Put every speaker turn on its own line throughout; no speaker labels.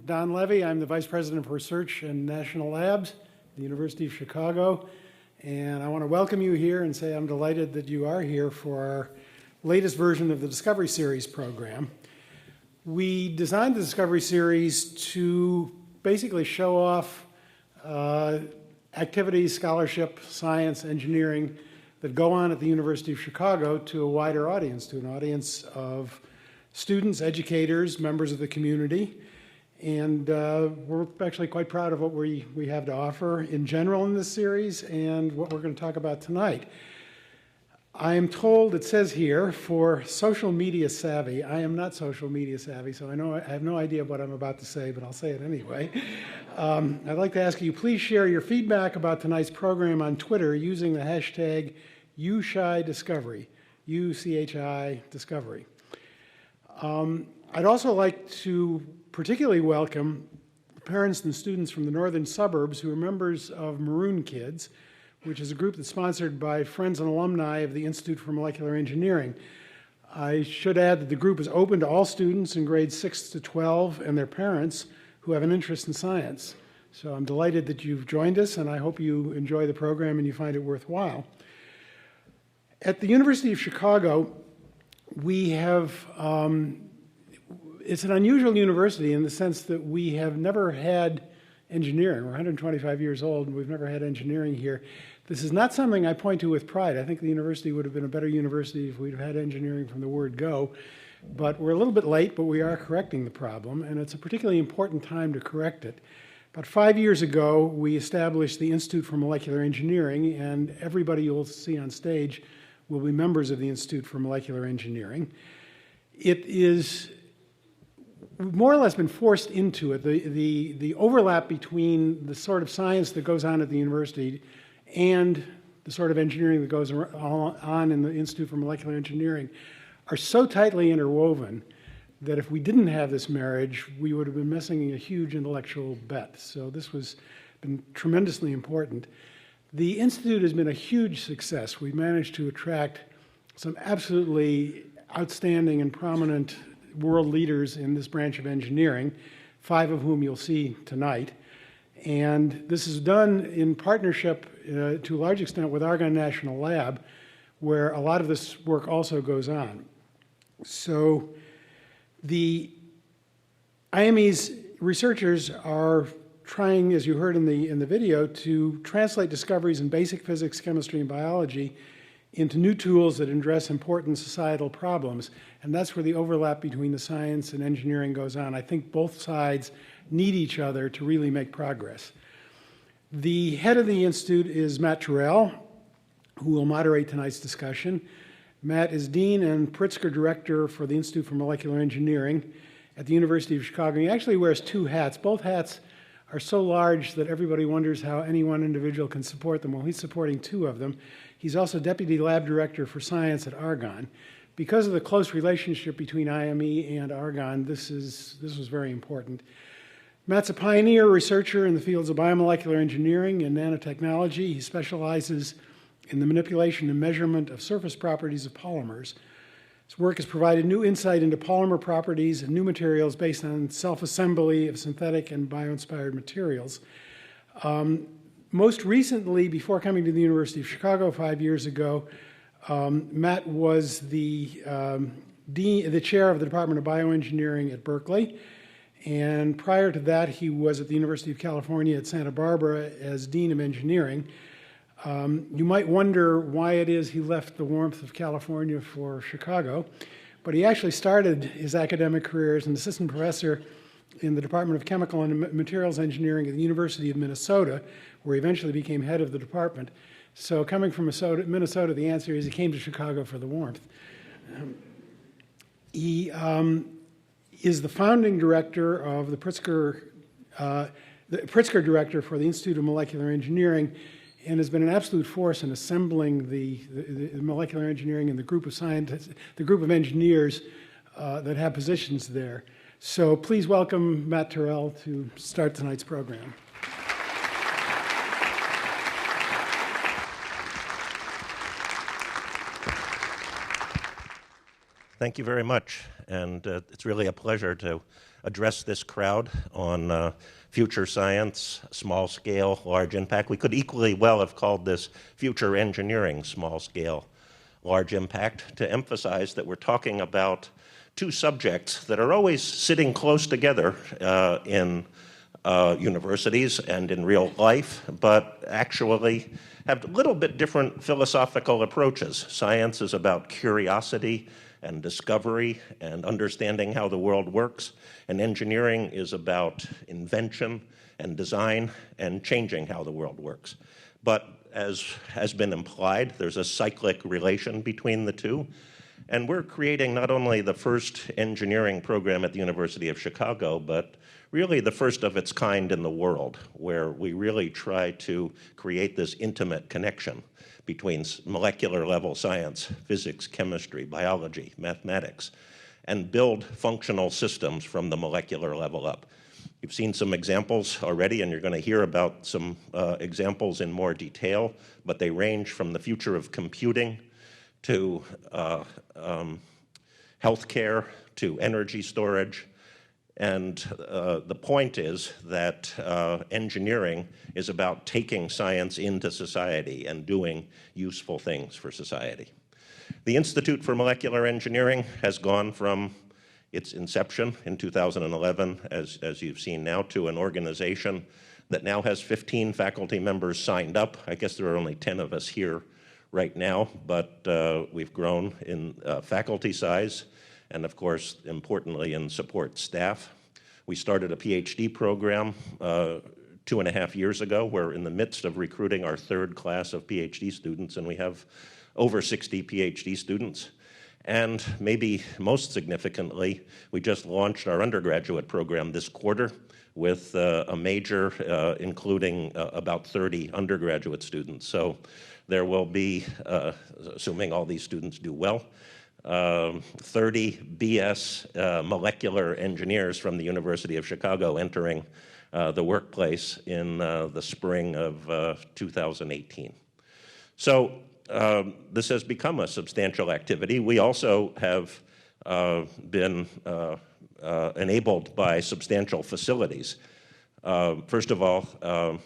Don Levy. I'm the Vice President for Research and National Labs at the University of Chicago. And I want to welcome you here and say I'm delighted that you are here for our latest version of the Discovery Series program. We designed the Discovery Series to basically show off activities, scholarship, science, engineering that go on at the University of Chicago to a wider audience, to an audience of students, educators, members of the community. And we're actually quite proud of what we have to offer in general in this series and what we're going to talk about tonight. I am told, it says here, for social media savvy. I am not social media savvy, so I have no idea what I'm about to say, but I'll say it anyway. I'd like to ask you, please share your feedback about tonight's program on Twitter using the hashtag UChiDiscovery, U-C-H-I Discovery. I'd also like to particularly welcome parents and students from the northern suburbs who are members of Maroon Kids, which is a group that's sponsored by friends and alumni of the Institute for Molecular Engineering. I should add that the group is open to all students in grades 6 to 12 and their parents who have an interest in science. So I'm delighted that you've joined us, and I hope you enjoy the program and you find it worthwhile. At the University of Chicago, we have, it's an unusual university in the sense that we have never had engineering. We're 125 years old and we've never had engineering here. This is not something I point to with pride. I think the university would have been a better university if we'd have had engineering from the word go. But we're a little bit late, but we are correcting the problem, and it's a particularly important time to correct it. About 5 years ago, we established the Institute for Molecular Engineering, and everybody you'll see on stage will be members of the Institute for Molecular Engineering. It is more or less been forced into it. The overlap between the sort of science that goes on at the university and the sort of engineering that goes on in the Institute for Molecular Engineering are so tightly interwoven that if we didn't have this marriage, we would have been missing a huge intellectual bet. So this has been tremendously important. The Institute has been a huge success. We've managed to attract some absolutely outstanding and prominent world leaders in this branch of engineering, 5 of whom you'll see tonight. And this is done in partnership to a large extent with Argonne National Lab, where a lot of this work also goes on. So the IME's researchers are trying, as you heard in the video, to translate discoveries in basic physics, chemistry, and biology into new tools that address important societal problems. And that's where the overlap between the science and engineering goes on. I think both sides need each other to really make progress. The head of the Institute is Matt Terrell, who will moderate tonight's discussion. Matt is Dean and Pritzker Director for the Institute for Molecular Engineering at the University of Chicago. He actually wears 2 hats. Both hats are so large that everybody wonders how any one individual can support them. Well, he's supporting 2 of them. He's also Deputy Lab Director for Science at Argonne. Because of the close relationship between IME and Argonne, this was very important. Matt's a pioneer researcher in the fields of biomolecular engineering and nanotechnology. He specializes in the manipulation and measurement of surface properties of polymers. His work has provided new insight into polymer properties and new materials based on self-assembly of synthetic and bio-inspired materials. Most recently, before coming to the University of Chicago 5 years ago, Matt was the chair of the Department of Bioengineering at Berkeley. And prior to that, he was at the University of California at Santa Barbara as Dean of Engineering. You might wonder why it is he left the warmth of California for Chicago, but he actually started his academic career as an assistant professor in the Department of Chemical and Materials Engineering at the University of Minnesota, where he eventually became head of the department. So coming from Minnesota, the answer is he came to Chicago for the warmth. He is the founding director of the Pritzker Director for the Institute of Molecular Engineering, and has been an absolute force in assembling the molecular engineering and the group of scientists, the group of engineers that have positions there. So please welcome Matt Terrell to start tonight's program.
Thank you very much. and it's really a pleasure to address this crowd on future science, small scale, large impact. We could equally well have called this future engineering, small scale, large impact, to emphasize that we're talking about two subjects that are always sitting close together in universities and in real life, but actually have a little bit different philosophical approaches. Science is about curiosity and discovery and understanding how the world works, and engineering is about invention and design and changing how the world works. But as has been implied, there's a cyclic relation between the two. And we're creating not only the first engineering program at the University of Chicago, but really the first of its kind in the world, where we really try to create this intimate connection between molecular level science, physics, chemistry, biology, mathematics, and build functional systems from the molecular level up. You've seen some examples already, and you're going to hear about some examples in more detail, but they range from the future of computing to healthcare, to energy storage. And the point is that engineering is about taking science into society and doing useful things for society. The Institute for Molecular Engineering has gone from its inception in 2011, as you've seen now, to an organization that now has 15 faculty members signed up. I guess there are only 10 of us here right now, but we've grown in faculty size and, of course, importantly, in support staff. We started a PhD program 2.5 years ago. We're in the midst of recruiting our third class of PhD students, and we have over 60 PhD students. And maybe most significantly, we just launched our undergraduate program this quarter with a major including about 30 undergraduate students. So there will be, assuming all these students do well, 30 BS molecular engineers from the University of Chicago entering the workplace in the spring of 2018. So this has become a substantial activity. We also have been enabled by substantial facilities. First of all,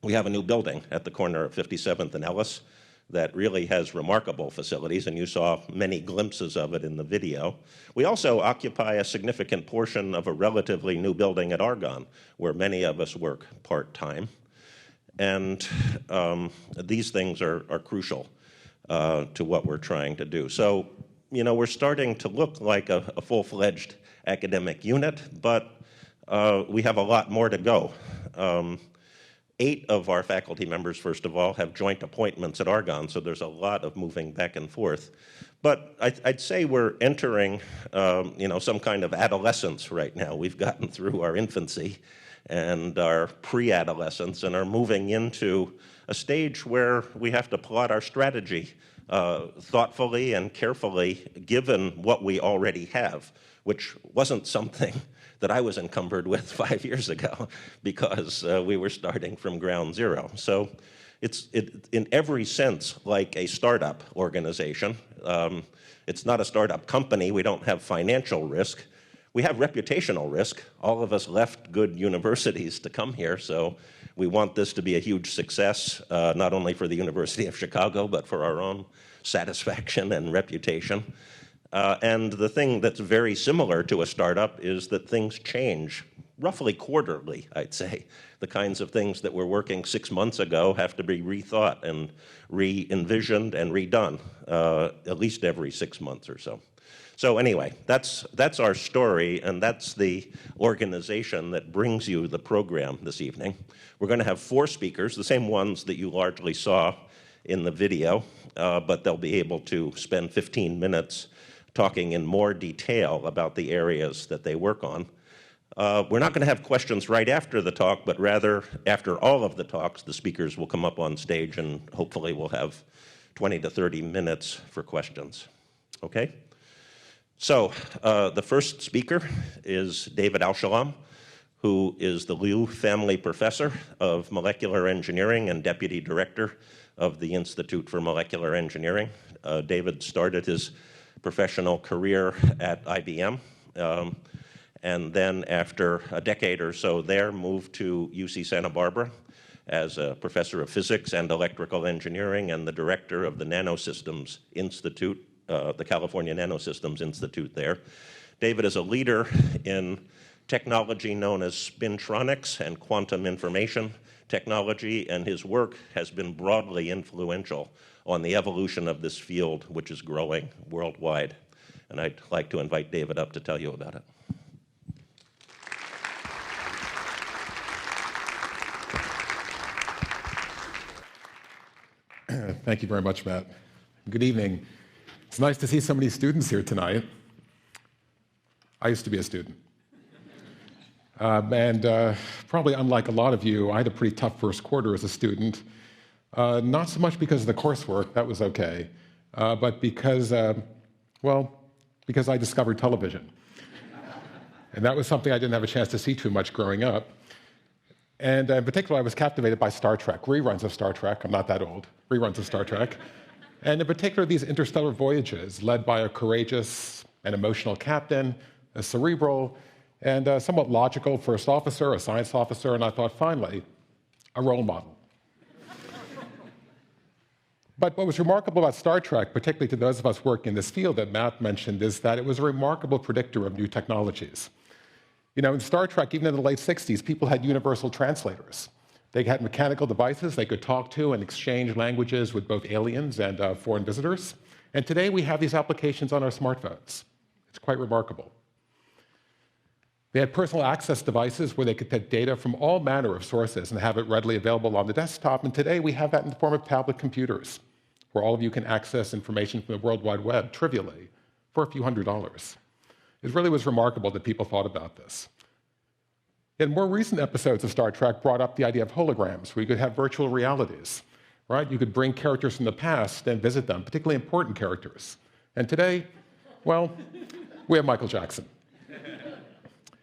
we have a new building at the corner of 57th and Ellis that really has remarkable facilities, and you saw many glimpses of it in the video. We also occupy a significant portion of a relatively new building at Argonne, where many of us work part-time. And these things are crucial to what we're trying to do. So, you know, we're starting to look like a full-fledged academic unit, but we have a lot more to go. 8 of our faculty members, first of all, have joint appointments at Argonne, so there's a lot of moving back and forth. But I'd say we're entering, you know, some kind of adolescence right now. We've gotten through our infancy and our pre-adolescence and are moving into a stage where we have to plot our strategy thoughtfully and carefully, given what we already have, which wasn't something that I was encumbered with 5 years ago because we were starting from ground zero. So it's in every sense like a startup organization. It's not a startup company. We don't have financial risk. We have reputational risk. All of us left good universities to come here, so we want this to be a huge success, not only for the University of Chicago, but for our own satisfaction and reputation. And the thing that's very similar to a startup is that things change roughly quarterly, I'd say. The kinds of things that were working 6 months ago have to be rethought and re-envisioned and redone at least every 6 months or so. So anyway, that's our story, and that's the organization that brings you the program this evening. We're going to have 4 speakers, the same ones that you largely saw in the video, but they'll be able to spend 15 minutes talking in more detail about the areas that they work on. We're not going to have questions right after the talk, but rather after all of the talks, the speakers will come up on stage and hopefully we'll have 20 to 30 minutes for questions. Okay? So the first speaker is David Alshalom, who is the Liu Family Professor of Molecular Engineering and Deputy Director of the Institute for Molecular Engineering. David started his professional career at IBM. And then after a decade or so there, moved to UC Santa Barbara as a professor of physics and electrical engineering and the director of the Nanosystems Institute, the California Nanosystems Institute there. David is a leader in technology known as spintronics and quantum information technology, and his work has been broadly influential on the evolution of this field, which is growing worldwide. And I'd like to invite David up to tell you about it.
Thank you very much, Matt. Good evening. It's nice to see so many students here tonight. I used to be a student. Probably unlike a lot of you, I had a pretty tough first quarter as a student. Not so much because of the coursework, that was okay, but because I discovered television. And that was something I didn't have a chance to see too much growing up. And in particular, I was captivated by Star Trek, reruns of Star Trek. I'm not that old. Reruns of Star Trek. And in particular, these interstellar voyages led by a courageous and emotional captain, a cerebral and somewhat logical first officer, a science officer, and I thought, finally, a role model. But what was remarkable about Star Trek, particularly to those of us working in this field that Matt mentioned, is that it was a remarkable predictor of new technologies. You know, in Star Trek, even in the late 60s, people had universal translators. They had mechanical devices they could talk to and exchange languages with both aliens and foreign visitors. And today we have these applications on our smartphones. It's quite remarkable. They had personal access devices where they could take data from all manner of sources and have it readily available on the desktop. And today we have that in the form of tablet computers, where all of you can access information from the World Wide Web trivially for a few $100s. It really was remarkable that people thought about this. And more recent episodes of Star Trek brought up the idea of holograms, where you could have virtual realities, right? You could bring characters from the past and visit them, particularly important characters. And today, well, we have Michael Jackson.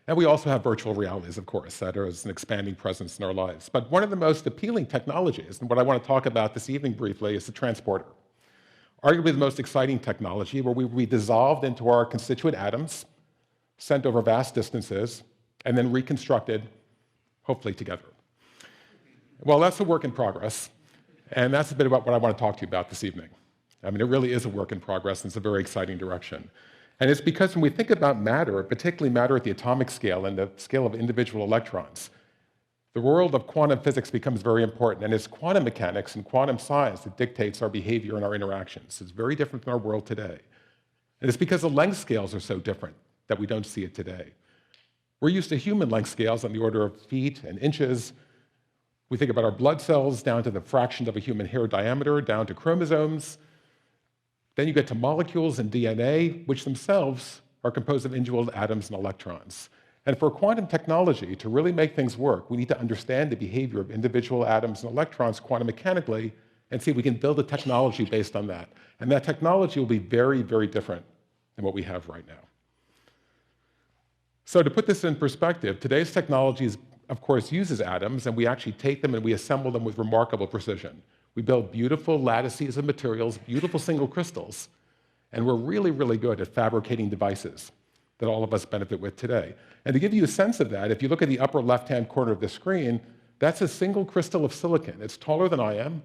And we also have virtual realities, of course, that is an expanding presence in our lives. But one of the most appealing technologies, and what I want to talk about this evening briefly, is the transporter. Arguably the most exciting technology, where we will be dissolved into our constituent atoms, sent over vast distances, and then reconstructed, hopefully together. Well, that's a work in progress, and that's a bit about what I want to talk to you about this evening. I mean, it really is a work in progress, and it's a very exciting direction. And it's because when we think about matter, particularly matter at the atomic scale and the scale of individual electrons, the world of quantum physics becomes very important, and it's quantum mechanics and quantum science that dictates our behavior and our interactions. It's very different from our world today. And it's because the length scales are so different that we don't see it today. We're used to human length scales on the order of feet and inches. We think about our blood cells down to the fraction of a human hair diameter, down to chromosomes. Then you get to molecules and DNA, which themselves are composed of individual atoms and electrons. And for quantum technology to really make things work, we need to understand the behavior of individual atoms and electrons quantum mechanically and see if we can build a technology based on that. And that technology will be very, very different than what we have right now. So to put this in perspective, today's technology, of course, uses atoms, and we actually take them and we assemble them with remarkable precision. We build beautiful lattices of materials, beautiful single crystals, and we're really, really good at fabricating devices that all of us benefit with today. And to give you a sense of that, if you look at the upper left-hand corner of the screen, that's a single crystal of silicon. It's taller than I am,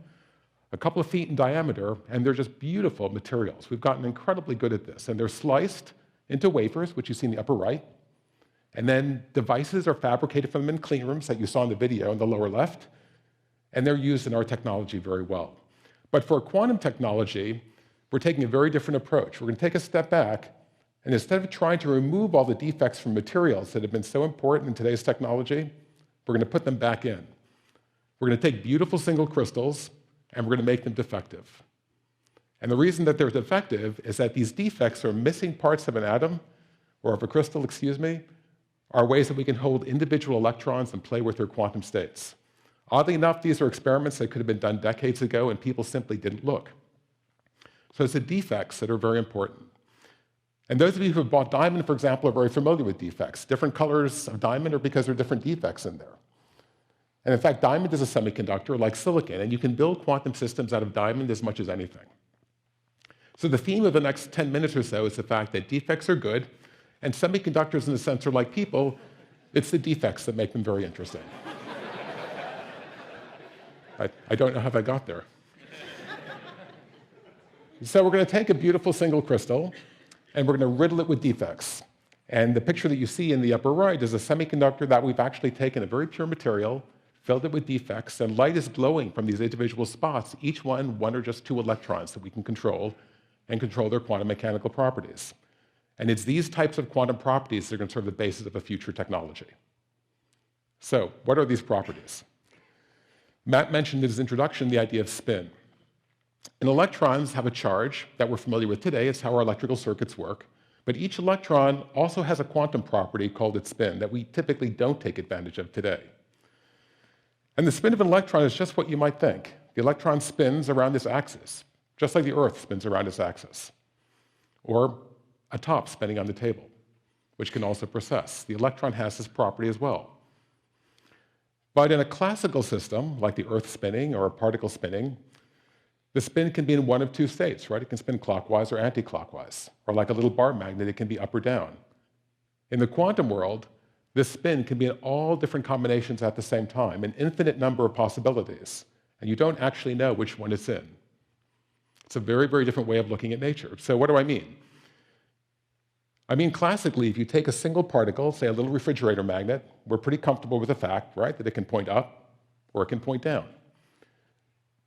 a couple of feet in diameter, and they're just beautiful materials. We've gotten incredibly good at this, and they're sliced into wafers, which you see in the upper right, and then devices are fabricated from them in clean rooms that you saw in the video in the lower left, and they're used in our technology very well. But for quantum technology, we're taking a very different approach. We're going to take a step back, and instead of trying to remove all the defects from materials that have been so important in today's technology, we're going to put them back in. We're going to take beautiful single crystals, and we're going to make them defective. And the reason that they're defective is that these defects are missing parts of an atom, or of a crystal, are ways that we can hold individual electrons and play with their quantum states. Oddly enough, these are experiments that could have been done decades ago, and people simply didn't look. So it's the defects that are very important. And those of you who have bought diamond, for example, are very familiar with defects. Different colors of diamond are because there are different defects in there. And in fact, diamond is a semiconductor like silicon, and you can build quantum systems out of diamond as much as anything. So the theme of the next 10 minutes or so is the fact that defects are good, and semiconductors, in a sense, are like people. It's the defects that make them very interesting. I don't know how I got there. So we're going to take a beautiful single crystal, and we're going to riddle it with defects. And the picture that you see in the upper right is a semiconductor that we've actually taken a very pure material, filled it with defects, and light is glowing from these individual spots, each one or just two electrons that we can control, and control their quantum mechanical properties. And it's these types of quantum properties that are going to serve the basis of a future technology. So, what are these properties? Matt mentioned in his introduction the idea of spin. And electrons have a charge that we're familiar with today. It's how our electrical circuits work. But each electron also has a quantum property called its spin that we typically don't take advantage of today. And the spin of an electron is just what you might think. The electron spins around this axis, just like the Earth spins around its axis. Or a top spinning on the table, which can also precess. The electron has this property as well. But in a classical system, like the Earth spinning or a particle spinning, the spin can be in one of two states, right? It can spin clockwise or anti-clockwise. Or like a little bar magnet, it can be up or down. In the quantum world, this spin can be in all different combinations at the same time, an infinite number of possibilities, and you don't actually know which one it's in. It's a very, very different way of looking at nature. So what do I mean? I mean, classically, if you take a single particle, say a little refrigerator magnet, we're pretty comfortable with the fact, right, that it can point up or it can point down.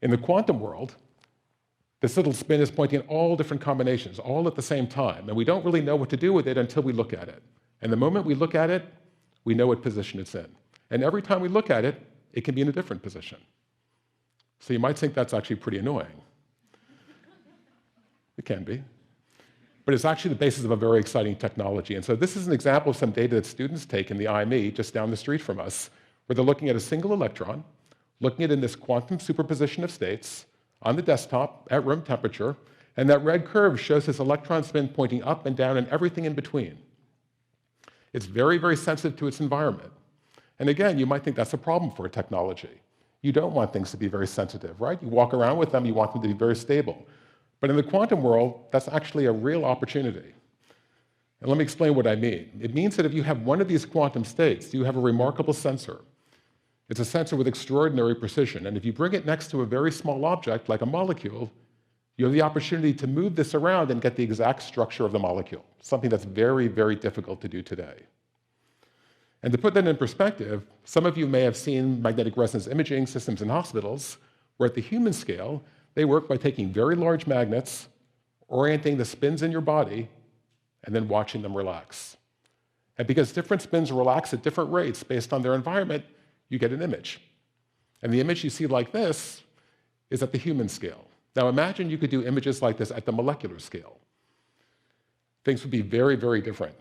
In the quantum world, this little spin is pointing in all different combinations, all at the same time, and we don't really know what to do with it until we look at it. And the moment we look at it, we know what position it's in. And every time we look at it, it can be in a different position. So you might think that's actually pretty annoying. It can be. But it's actually the basis of a very exciting technology. And so this is an example of some data that students take in the IME just down the street from us, where they're looking at a single electron, looking at it in this quantum superposition of states on the desktop at room temperature, and that red curve shows this electron spin pointing up and down and everything in between. It's very, very sensitive to its environment. And again, you might think that's a problem for a technology. You don't want things to be very sensitive, right? You walk around with them, you want them to be very stable. But in the quantum world, that's actually a real opportunity. And let me explain what I mean. It means that if you have one of these quantum states, you have a remarkable sensor. It's a sensor with extraordinary precision. And if you bring it next to a very small object, like a molecule, you have the opportunity to move this around and get the exact structure of the molecule, something that's very, very difficult to do today. And to put that in perspective, some of you may have seen magnetic resonance imaging systems in hospitals, where at the human scale, they work by taking very large magnets, orienting the spins in your body, and then watching them relax. And because different spins relax at different rates based on their environment, you get an image. And the image you see like this is at the human scale. Now imagine you could do images like this at the molecular scale. Things would be very, very different.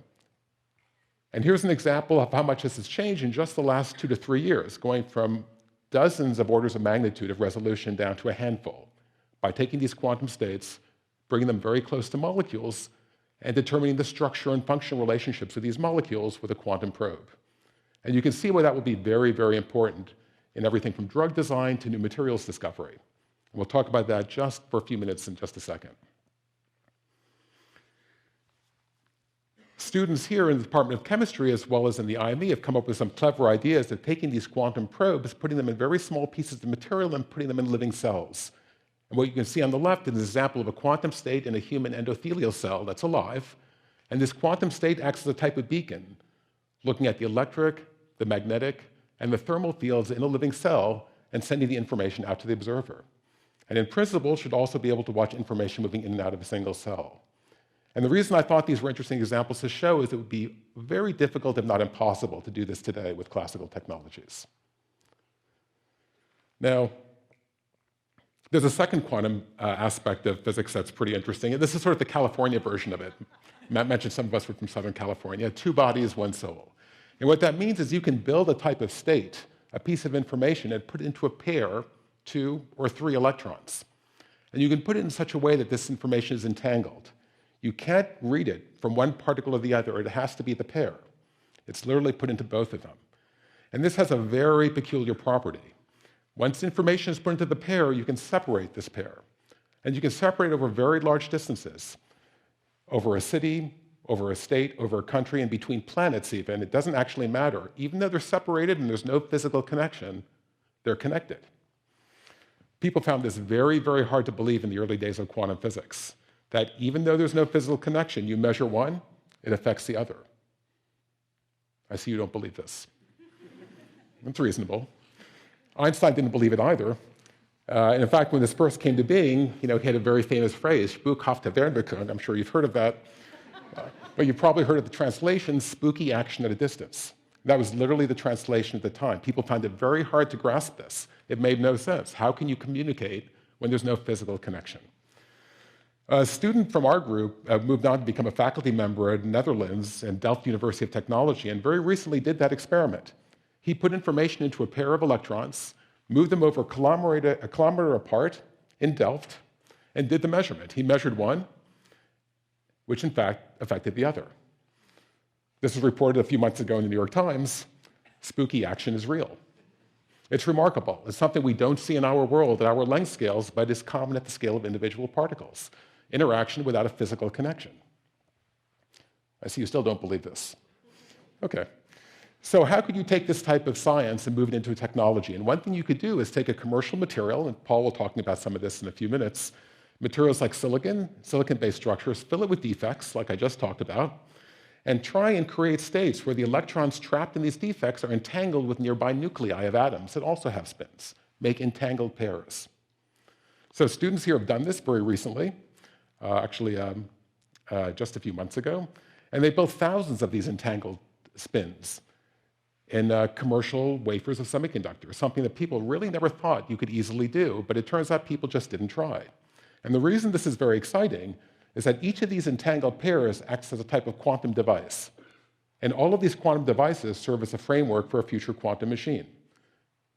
And here's an example of how much this has changed in just the last 2 to 3 years, going from dozens of orders of magnitude of resolution down to a handful, by taking these quantum states, bringing them very close to molecules, and determining the structure and functional relationships of these molecules with a quantum probe. And you can see why that will be very, very important in everything from drug design to new materials discovery. And we'll talk about that just for a few minutes in just a second. Students here in the Department of Chemistry, as well as in the IME, have come up with some clever ideas of taking these quantum probes, putting them in very small pieces of material, and putting them in living cells. And what you can see on the left is an example of a quantum state in a human endothelial cell that's alive. And this quantum state acts as a type of beacon, looking at the electric, the magnetic, and the thermal fields in a living cell and sending the information out to the observer. And in principle, should also be able to watch information moving in and out of a single cell. And the reason I thought these were interesting examples to show is it would be very difficult, if not impossible, to do this today with classical technologies. Now, there's a second quantum aspect of physics that's pretty interesting. And this is sort of the California version of it. Matt mentioned some of us were from Southern California. 2 bodies, 1 soul. And what that means is you can build a type of state, a piece of information, and put it into a pair, 2 or 3 electrons. And you can put it in such a way that this information is entangled. You can't read it from one particle or the other. It has to be the pair. It's literally put into both of them. And this has a very peculiar property. Once information is put into the pair, you can separate this pair. And you can separate over very large distances, over a city, over a state, over a country, and between planets even. It doesn't actually matter. Even though they're separated and there's no physical connection, they're connected. People found this very, very hard to believe in the early days of quantum physics, that even though there's no physical connection, you measure one, it affects the other. I see you don't believe this. It's reasonable. Einstein didn't believe it either. And in fact, when this first came to being, he had a very famous phrase, spukhafte Wärmebekunde. I'm sure you've heard of that. But you've probably heard of the translation, spooky action at a distance. That was literally the translation at the time. People found it very hard to grasp this. It made no sense. How can you communicate when there's no physical connection? A student from our group moved on to become a faculty member at Netherlands and Delft University of Technology, and very recently did that experiment. He put information into a pair of electrons, moved them over a kilometer apart in Delft, and did the measurement. He measured one, which in fact affected the other. This was reported a few months ago in the New York Times. Spooky action is real. It's remarkable. It's something we don't see in our world at our length scales, but is common at the scale of individual particles. Interaction without a physical connection. I see you still don't believe this. Okay. So how could you take this type of science and move it into a technology? And one thing you could do is take a commercial material, and Paul will talk about some of this in a few minutes, materials like silicon-based structures, fill it with defects, like I just talked about, and try and create states where the electrons trapped in these defects are entangled with nearby nuclei of atoms that also have spins, make entangled pairs. So students here have done this very recently, just a few months ago, and they built thousands of these entangled spins in commercial wafers of semiconductors, something that people really never thought you could easily do, but it turns out people just didn't try. And the reason this is very exciting is that each of these entangled pairs acts as a type of quantum device. And all of these quantum devices serve as a framework for a future quantum machine.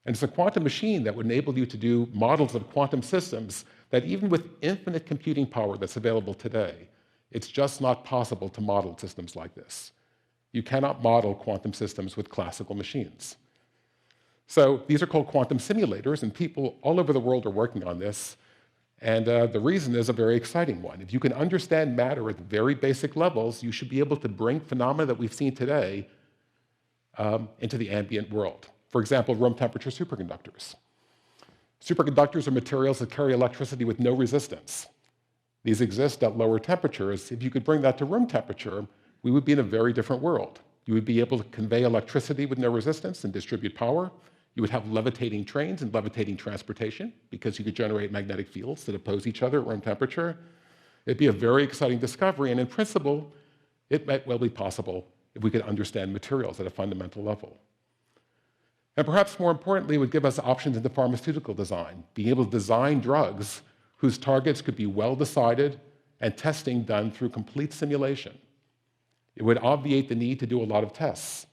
And it's a quantum machine that would enable you to do models of quantum systems that even with infinite computing power that's available today, it's just not possible to model systems like this. You cannot model quantum systems with classical machines. So these are called quantum simulators, and people all over the world are working on this. And the reason is a very exciting one. If you can understand matter at very basic levels, you should be able to bring phenomena that we've seen today into the ambient world. For example, room temperature superconductors. Superconductors are materials that carry electricity with no resistance. These exist at lower temperatures. If you could bring that to room temperature, we would be in a very different world. You would be able to convey electricity with no resistance and distribute power. You would have levitating trains and levitating transportation because you could generate magnetic fields that oppose each other at room temperature. It'd be a very exciting discovery, and in principle, it might well be possible if we could understand materials at a fundamental level. And perhaps more importantly, it would give us options into pharmaceutical design, being able to design drugs whose targets could be well decided and testing done through complete simulation. It would obviate the need to do a lot of tests.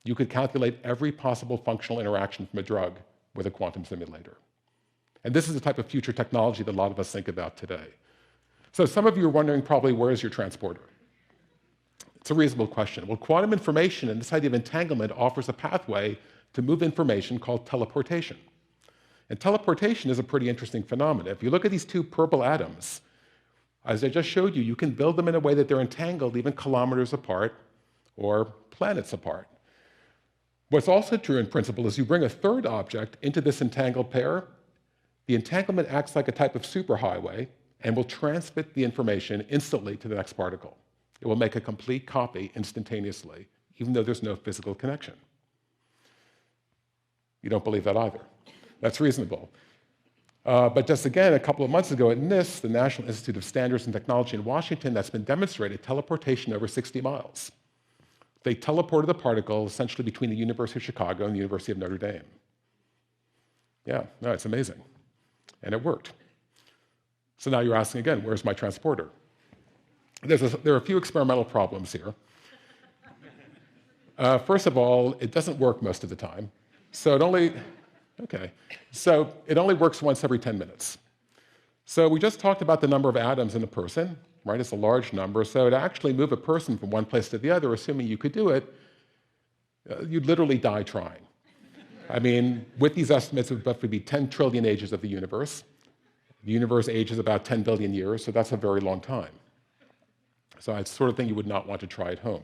You could calculate every possible functional interaction from a drug with a quantum simulator. And this is the type of future technology that a lot of us think about today. So some of you are wondering probably, where is your transporter? It's a reasonable question. Well, quantum information and this idea of entanglement offers a pathway to move information called teleportation. And teleportation is a pretty interesting phenomenon. If you look at these two purple atoms, as I just showed you, you can build them in a way that they're entangled even kilometers apart or planets apart. What's also true in principle is you bring a third object into this entangled pair, the entanglement acts like a type of superhighway and will transmit the information instantly to the next particle. It will make a complete copy instantaneously, even though there's no physical connection. You don't believe that either. That's reasonable. But just again, a couple of months ago at NIST, the National Institute of Standards and Technology in Washington, that's been demonstrated teleportation over 60 miles. They teleported the particle essentially between the University of Chicago and the University of Notre Dame. Yeah, no, it's amazing. And it worked. So now you're asking again, where's my transporter? There are a few experimental problems here. First of all, it doesn't work most of the time. So it only works once every 10 minutes. So we just talked about the number of atoms in a person, right? It's a large number. So to actually move a person from one place to the other, assuming you could do it, you'd literally die trying. I mean, with these estimates, it would roughly be 10 trillion ages of the universe. The universe ages about 10 billion years, so that's a very long time. So it's the sort of thing you would not want to try at home.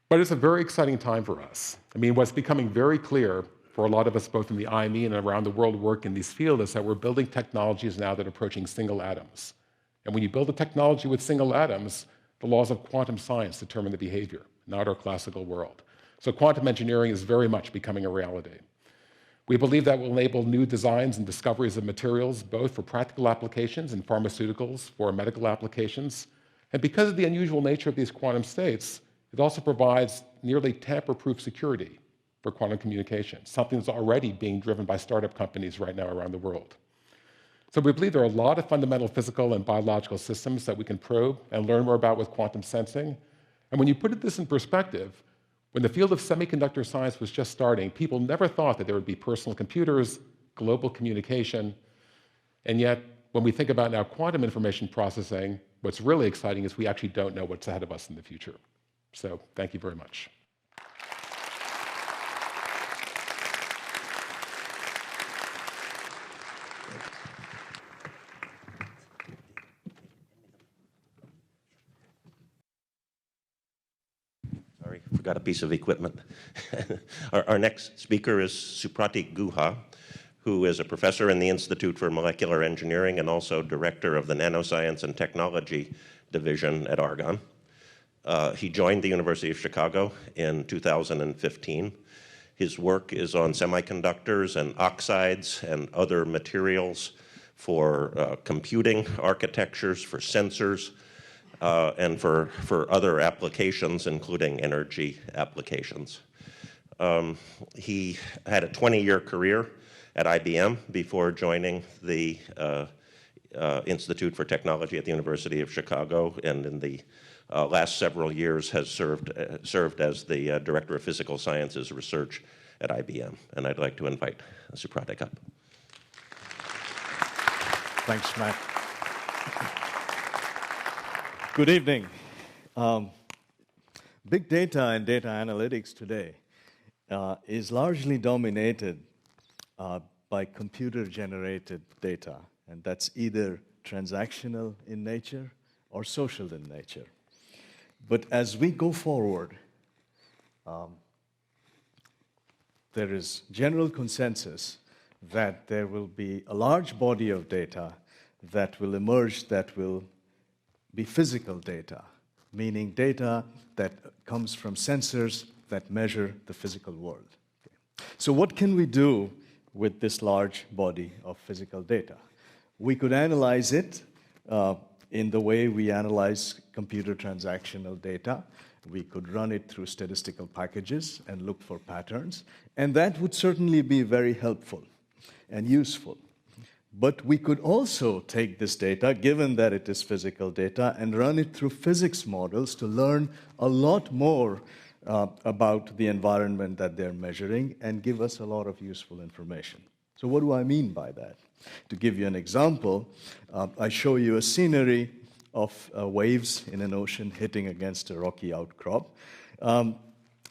But it's a very exciting time for us. I mean, what's becoming very clear for a lot of us, both in the IME and around the world work in these fields, is that we're building technologies now that are approaching single atoms. And when you build a technology with single atoms, the laws of quantum science determine the behavior, not our classical world. So quantum engineering is very much becoming a reality. We believe that will enable new designs and discoveries of materials, both for practical applications in pharmaceuticals, for medical applications. And because of the unusual nature of these quantum states, it also provides nearly tamper-proof security for quantum communication, something that's already being driven by startup companies right now around the world. So we believe there are a lot of fundamental physical and biological systems that we can probe and learn more about with quantum sensing. And when you put this in perspective, when the field of semiconductor science was just starting, people never thought that there would be personal computers, global communication, and yet when we think about now quantum information processing, what's really exciting is we actually don't know what's ahead of us in the future. So thank you very much.
Sorry, forgot a piece of equipment. Our next speaker is Supratik Guha, who is a professor in the Institute for Molecular Engineering and also director of the Nanoscience and Technology Division at Argonne. He joined the University of Chicago in 2015. His work is on semiconductors and oxides and other materials for computing architectures, for sensors, and for other applications, including energy applications. He had a 20-year career at IBM before joining the Institute for Technology at the University of Chicago, and in the last several years has served as the Director of Physical Sciences Research at IBM. And I'd like to invite Supratik up.
Thanks, Matt. Good evening. Big data and data analytics today is largely dominated by computer-generated data, and that's either transactional in nature or social in nature. But as we go forward, there is general consensus that there will be a large body of data that will emerge that will be physical data, meaning data that comes from sensors that measure the physical world. So what can we do with this large body of physical data? We could analyze it in the way we analyze computer transactional data. We could run it through statistical packages and look for patterns, and that would certainly be very helpful and useful. But we could also take this data, given that it is physical data, and run it through physics models to learn a lot more about the environment that they're measuring and give us a lot of useful information. So what do I mean by that? To give you an example, I show you a scenery of waves in an ocean hitting against a rocky outcrop.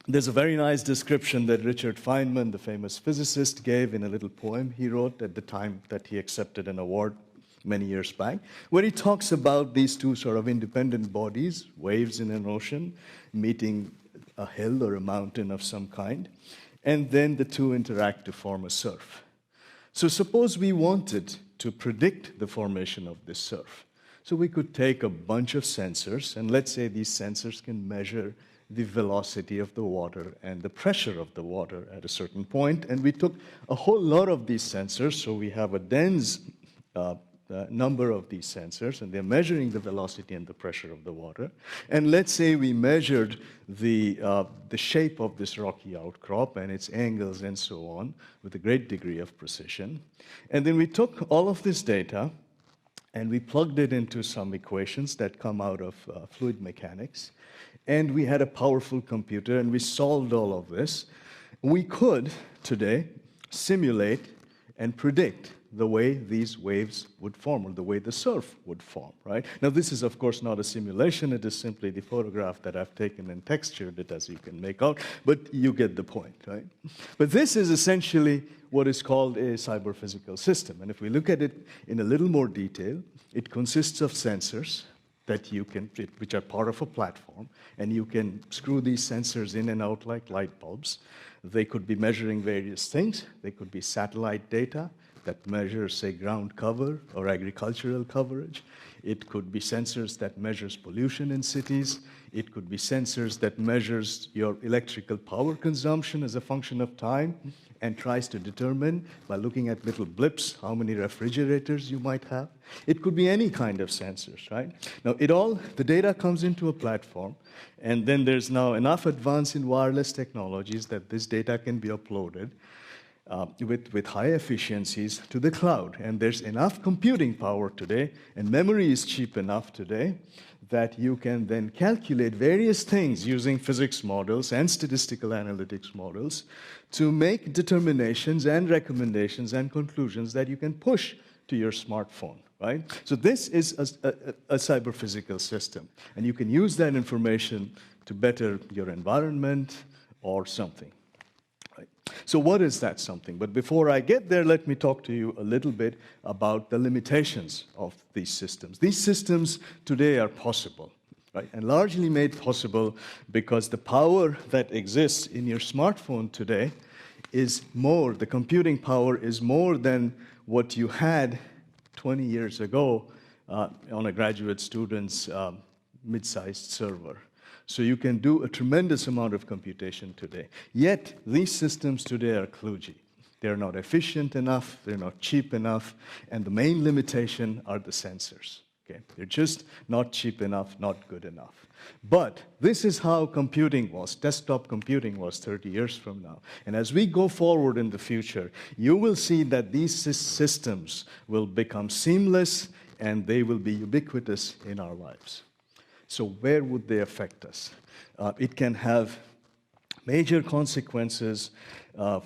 There's a very nice description that Richard Feynman, the famous physicist, gave in a little poem he wrote at the time that he accepted an award many years back, where he talks about these two sort of independent bodies, waves in an ocean, meeting a hill or a mountain of some kind, and then the two interact to form a surf. So suppose we wanted to predict the formation of this surf. So we could take a bunch of sensors, and let's say these sensors can measure the velocity of the water and the pressure of the water at a certain point. And we took a whole lot of these sensors, so we have a dense number of these sensors, and they're measuring the velocity and the pressure of the water. And let's say we measured the shape of this rocky outcrop and its angles and so on with a great degree of precision. And then we took all of this data and we plugged it into some equations that come out of fluid mechanics. And we had a powerful computer, and we solved all of this. We could, today, simulate and predict the way these waves would form, or the way the surf would form, right? Now, this is, of course, not a simulation. It is simply the photograph that I've taken and textured it, as you can make out, but you get the point, right? But this is essentially what is called a cyber-physical system. And if we look at it in a little more detail, it consists of sensors that you can, which are part of a platform, and you can screw these sensors in and out like light bulbs. They could be measuring various things. They could be satellite data that measures, say, ground cover or agricultural coverage. It could be sensors that measures pollution in cities. It could be sensors that measures your electrical power consumption as a function of time and tries to determine, by looking at little blips, how many refrigerators you might have. It could be any kind of sensors, right? Now, the data comes into a platform, and then there's now enough advance in wireless technologies that this data can be uploaded with high efficiencies to the cloud. And there's enough computing power today, and memory is cheap enough today, that you can then calculate various things using physics models and statistical analytics models to make determinations and recommendations and conclusions that you can push to your smartphone, right? So this is a cyber-physical system, and you can use that information to better your environment or something. Right. So what is that something? But before I get there, let me talk to you a little bit about the limitations of these systems. These systems today are possible, right? And largely made possible because the power that exists in your smartphone today is more, the computing power is more than what you had 20 years ago on a graduate student's mid-sized server. So you can do a tremendous amount of computation today. Yet, these systems today are kludgy. They're not efficient enough, they're not cheap enough, and the main limitation are the sensors. Okay? They're just not cheap enough, not good enough. But this is how computing was, desktop computing was 30 years from now. And as we go forward in the future, you will see that these systems will become seamless and they will be ubiquitous in our lives. So where would they affect us? It can have major consequences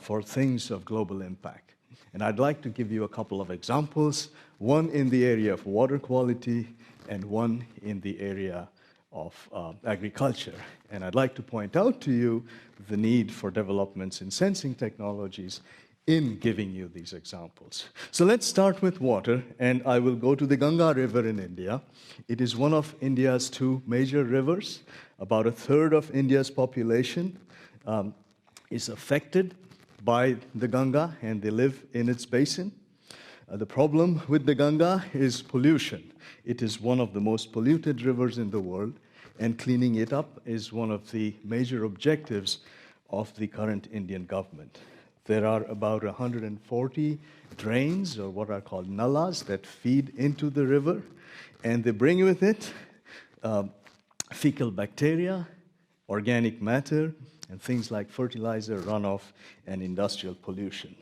for things of global impact. And I'd like to give you a couple of examples, one in the area of water quality and one in the area of agriculture. And I'd like to point out to you the need for developments in sensing technologies in giving you these examples. So let's start with water, and I will go to the Ganga River in India. It is one of India's two major rivers. About a third of India's population is affected by the Ganga, and they live in its basin. The problem with the Ganga is pollution. It is one of the most polluted rivers in the world, and cleaning it up is one of the major objectives of the current Indian government. There are about 140 drains, or what are called nalas, that feed into the river, and they bring with it fecal bacteria, organic matter, and things like fertilizer runoff and industrial pollution.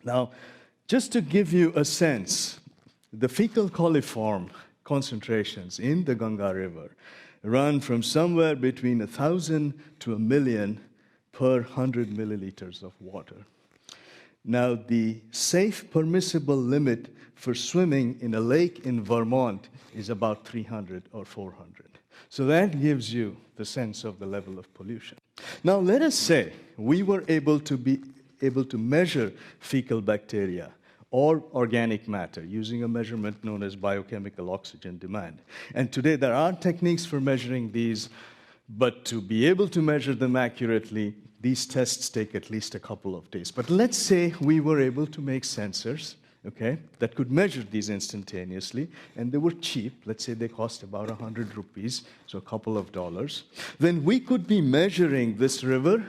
Now, just to give you a sense, the fecal coliform concentrations in the Ganga River run from somewhere between 1,000 to 1 million per 100 milliliters of water. Now, the safe permissible limit for swimming in a lake in Vermont is about 300 or 400. So that gives you the sense of the level of pollution. Now, let us say we were able to measure fecal bacteria or organic matter using a measurement known as biochemical oxygen demand. And today there are techniques for measuring these, but to be able to measure them accurately, these tests take at least a couple of days. But let's say we were able to make sensors, okay, that could measure these instantaneously, and they were cheap. Let's say they cost about 100 rupees, so a couple of dollars. Then we could be measuring this river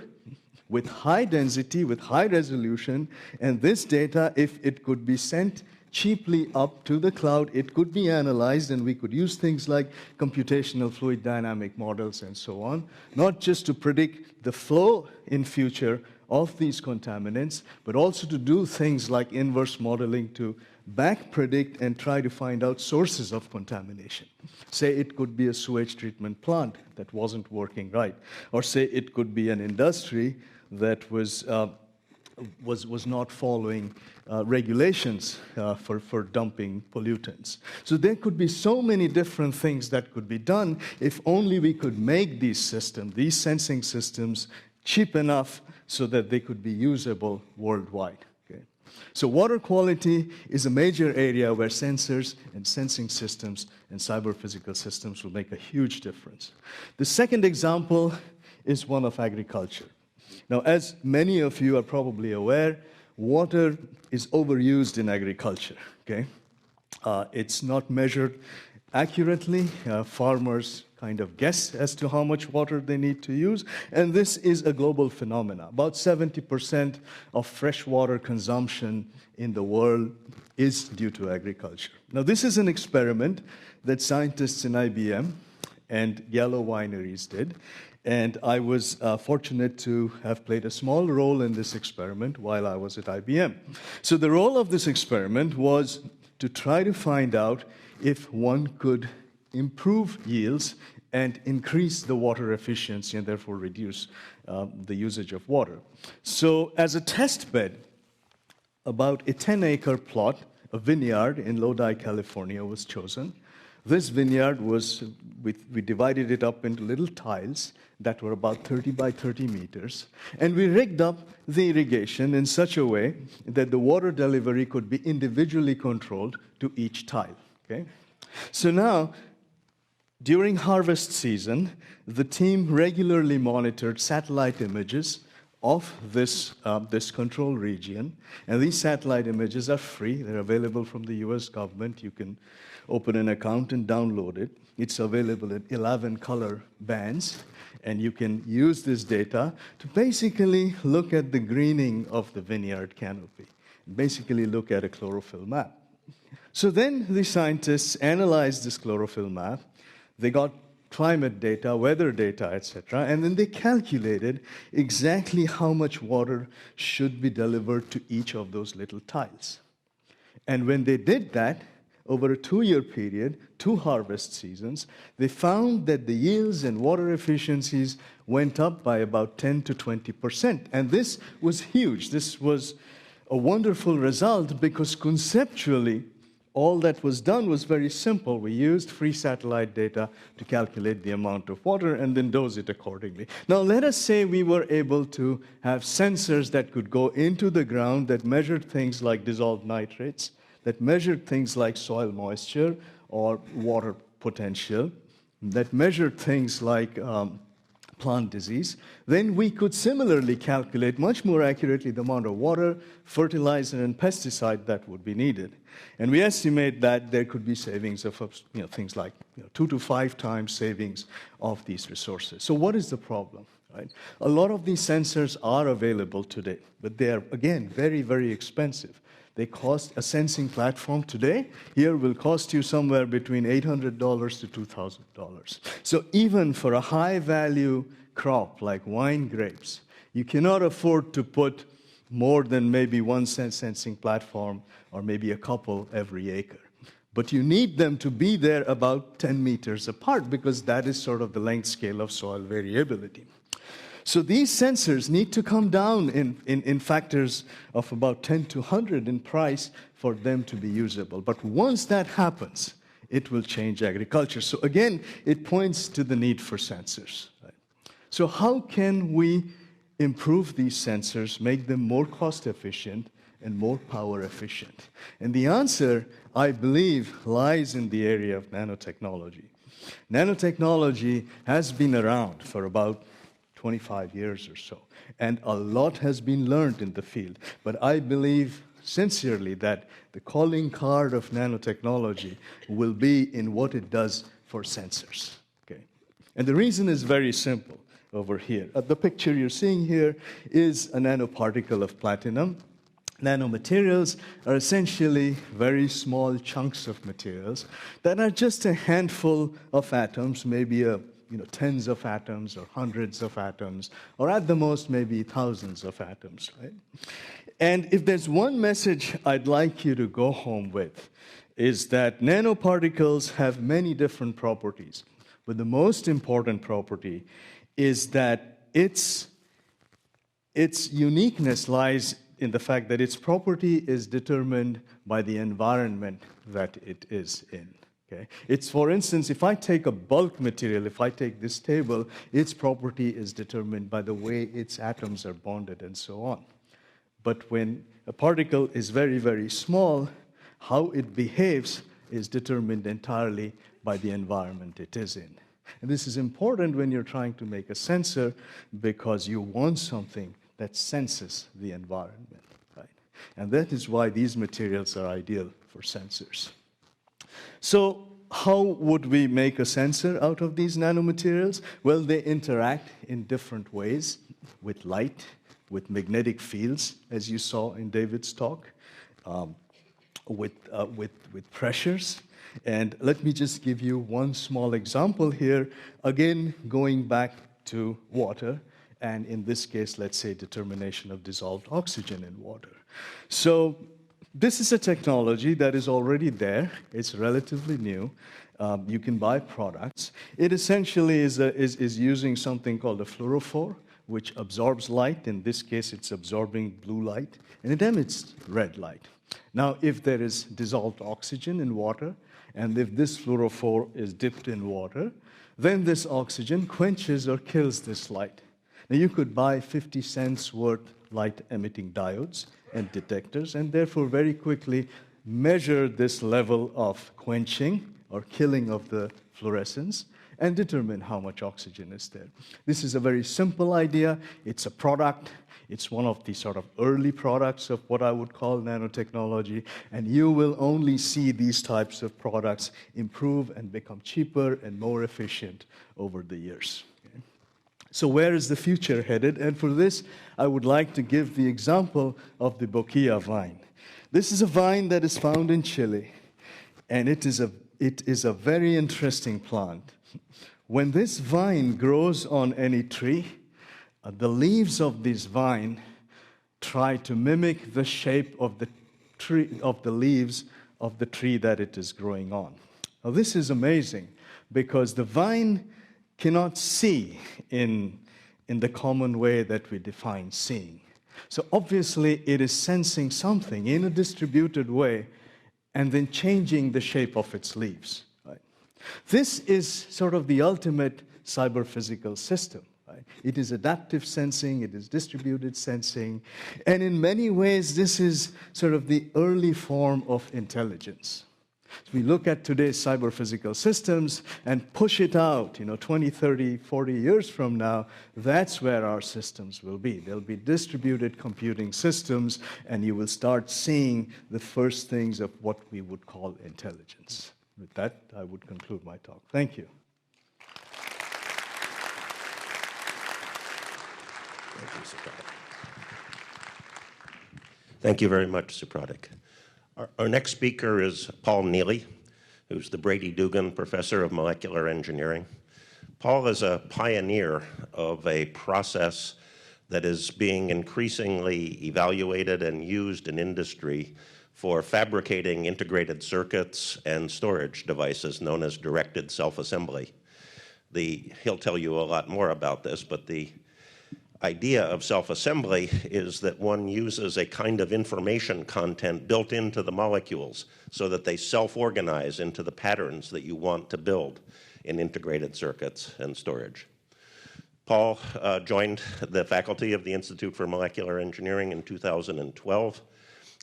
with high density, with high resolution, and this data, if it could be sent cheaply up to the cloud, it could be analyzed, and we could use things like computational fluid dynamic models and so on, not just to predict the flow in future of these contaminants, but also to do things like inverse modeling to back predict and try to find out sources of contamination. Say it could be a sewage treatment plant that wasn't working right, or say it could be an industry that was was not following regulations for dumping pollutants. So there could be so many different things that could be done if only we could make these systems, these sensing systems, cheap enough so that they could be usable worldwide. Okay? So water quality is a major area where sensors and sensing systems and cyber-physical systems will make a huge difference. The second example is one of agriculture. Now, as many of you are probably aware, water is overused in agriculture. Okay? It's not measured accurately. Farmers kind of guess as to how much water they need to use, and this is a global phenomenon. About 70% of freshwater consumption in the world is due to agriculture. Now, this is an experiment that scientists in IBM and Gallo Wineries did, and I was fortunate to have played a small role in this experiment while I was at IBM. So the role of this experiment was to try to find out if one could improve yields and increase the water efficiency and therefore reduce the usage of water. So as a test bed, about a 10-acre plot, a vineyard in Lodi, California was chosen. This vineyard was, we divided it up into little tiles that were about 30 by 30 meters, and we rigged up the irrigation in such a way that the water delivery could be individually controlled to each tile. Okay? So now, during harvest season, the team regularly monitored satellite images of this control region, and these satellite images are free. They're available from the US government. You can open an account and download it. It's available in 11 color bands, and you can use this data to basically look at the greening of the vineyard canopy, basically look at a chlorophyll map. So then the scientists analyzed this chlorophyll map. They got climate data, weather data, etc., and then they calculated exactly how much water should be delivered to each of those little tiles. And when they did that, over a 2-year period, 2 harvest seasons, they found that the yields and water efficiencies went up by about 10 to 20%. And this was huge. This was a wonderful result because conceptually, all that was done was very simple. We used free satellite data to calculate the amount of water and then dose it accordingly. Now, let us say we were able to have sensors that could go into the ground that measured things like dissolved nitrates, that measured things like soil moisture or water potential, that measured things like plant disease. Then we could similarly calculate much more accurately the amount of water, fertilizer, and pesticide that would be needed. And we estimate that there could be savings of things like 2 to 5 times savings of these resources. So what is the problem? Right? A lot of these sensors are available today, but they are, again, very, very expensive. They cost a sensing platform today. Here will cost you somewhere between $800 to $2,000. So even for a high-value crop like wine grapes, you cannot afford to put more than maybe one sensing platform or maybe a couple every acre. But you need them to be there about 10 meters apart because that is sort of the length scale of soil variability. So these sensors need to come down in factors of about 10 to 100 in price for them to be usable. But once that happens, it will change agriculture. So again, it points to the need for sensors. Right? So how can we improve these sensors, make them more cost efficient and more power efficient? And the answer, I believe, lies in the area of nanotechnology. Nanotechnology has been around for about 25 years or so, and a lot has been learned in the field. But I believe sincerely that the calling card of nanotechnology will be in what it does for sensors. Okay? And the reason is very simple over here. The picture you're seeing here is a nanoparticle of platinum. Nanomaterials are essentially very small chunks of materials that are just a handful of atoms, maybe tens of atoms or hundreds of atoms, or at the most maybe thousands of atoms. Right? And if there's one message I'd like you to go home with, is that nanoparticles have many different properties, but the most important property is that its uniqueness lies in the fact that its property is determined by the environment that it is in. Okay? It's, for instance, if I take a bulk material, if I take this table, its property is determined by the way its atoms are bonded and so on. But when a particle is very, very small, how it behaves is determined entirely by the environment it is in. And this is important when you're trying to make a sensor because you want something that senses the environment, right? And that is why these materials are ideal for sensors. So how would we make a sensor out of these nanomaterials? Well, they interact in different ways with light, with magnetic fields, as you saw in David's talk, with pressures. And let me just give you one small example here, again, going back to water, and in this case, let's say determination of dissolved oxygen in water. So this is a technology that is already there. It's relatively new. You can buy products. It essentially is using something called a fluorophore, which absorbs light. In this case, it's absorbing blue light, and it emits red light. Now, if there is dissolved oxygen in water, and if this fluorophore is dipped in water, then this oxygen quenches or kills this light. Now, you could buy 50 cents worth light-emitting diodes and detectors, and therefore very quickly measure this level of quenching or killing of the fluorescence and determine how much oxygen is there. This is a very simple idea. It's a product. It's one of the sort of early products of what I would call nanotechnology, and you will only see these types of products improve and become cheaper and more efficient over the years. Okay? So where is the future headed? And for this, I would like to give the example of the boquilla vine. This is a vine that is found in Chile, and it is a very interesting plant. When this vine grows on any tree, the leaves of this vine try to mimic the shape of the tree, of the leaves of the tree that it is growing on. Now, this is amazing because the vine cannot see in the common way that we define seeing. So obviously, it is sensing something in a distributed way and then changing the shape of its leaves. Right? This is sort of the ultimate cyber-physical system. Right? It is adaptive sensing, it is distributed sensing, and in many ways, this is sort of the early form of intelligence. So we look at today's cyber-physical systems and push it out, 20, 30, 40 years from now, that's where our systems will be. They'll be distributed computing systems, and you will start seeing the first things of what we would call intelligence. With that, I would conclude my talk. Thank you.
Thank you very much, Supratik. Our next speaker is Paul Neely, who's the Brady Dugan Professor of Molecular Engineering. Paul is a pioneer of a process that is being increasingly evaluated and used in industry for fabricating integrated circuits and storage devices known as directed self-assembly. He'll tell you a lot more about this, but the idea of self-assembly is that one uses a kind of information content built into the molecules so that they self-organize into the patterns that you want to build in integrated circuits and storage. Paul joined the faculty of the Institute for Molecular Engineering in 2012,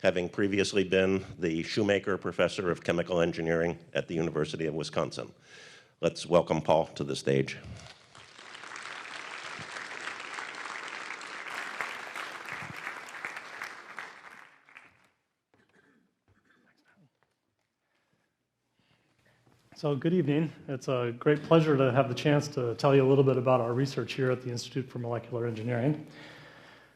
having previously been the Shoemaker Professor of Chemical Engineering at the University of Wisconsin. Let's welcome Paul to the stage.
So good evening. It's a great pleasure to have the chance to tell you a little bit about our research here at the Institute for Molecular Engineering.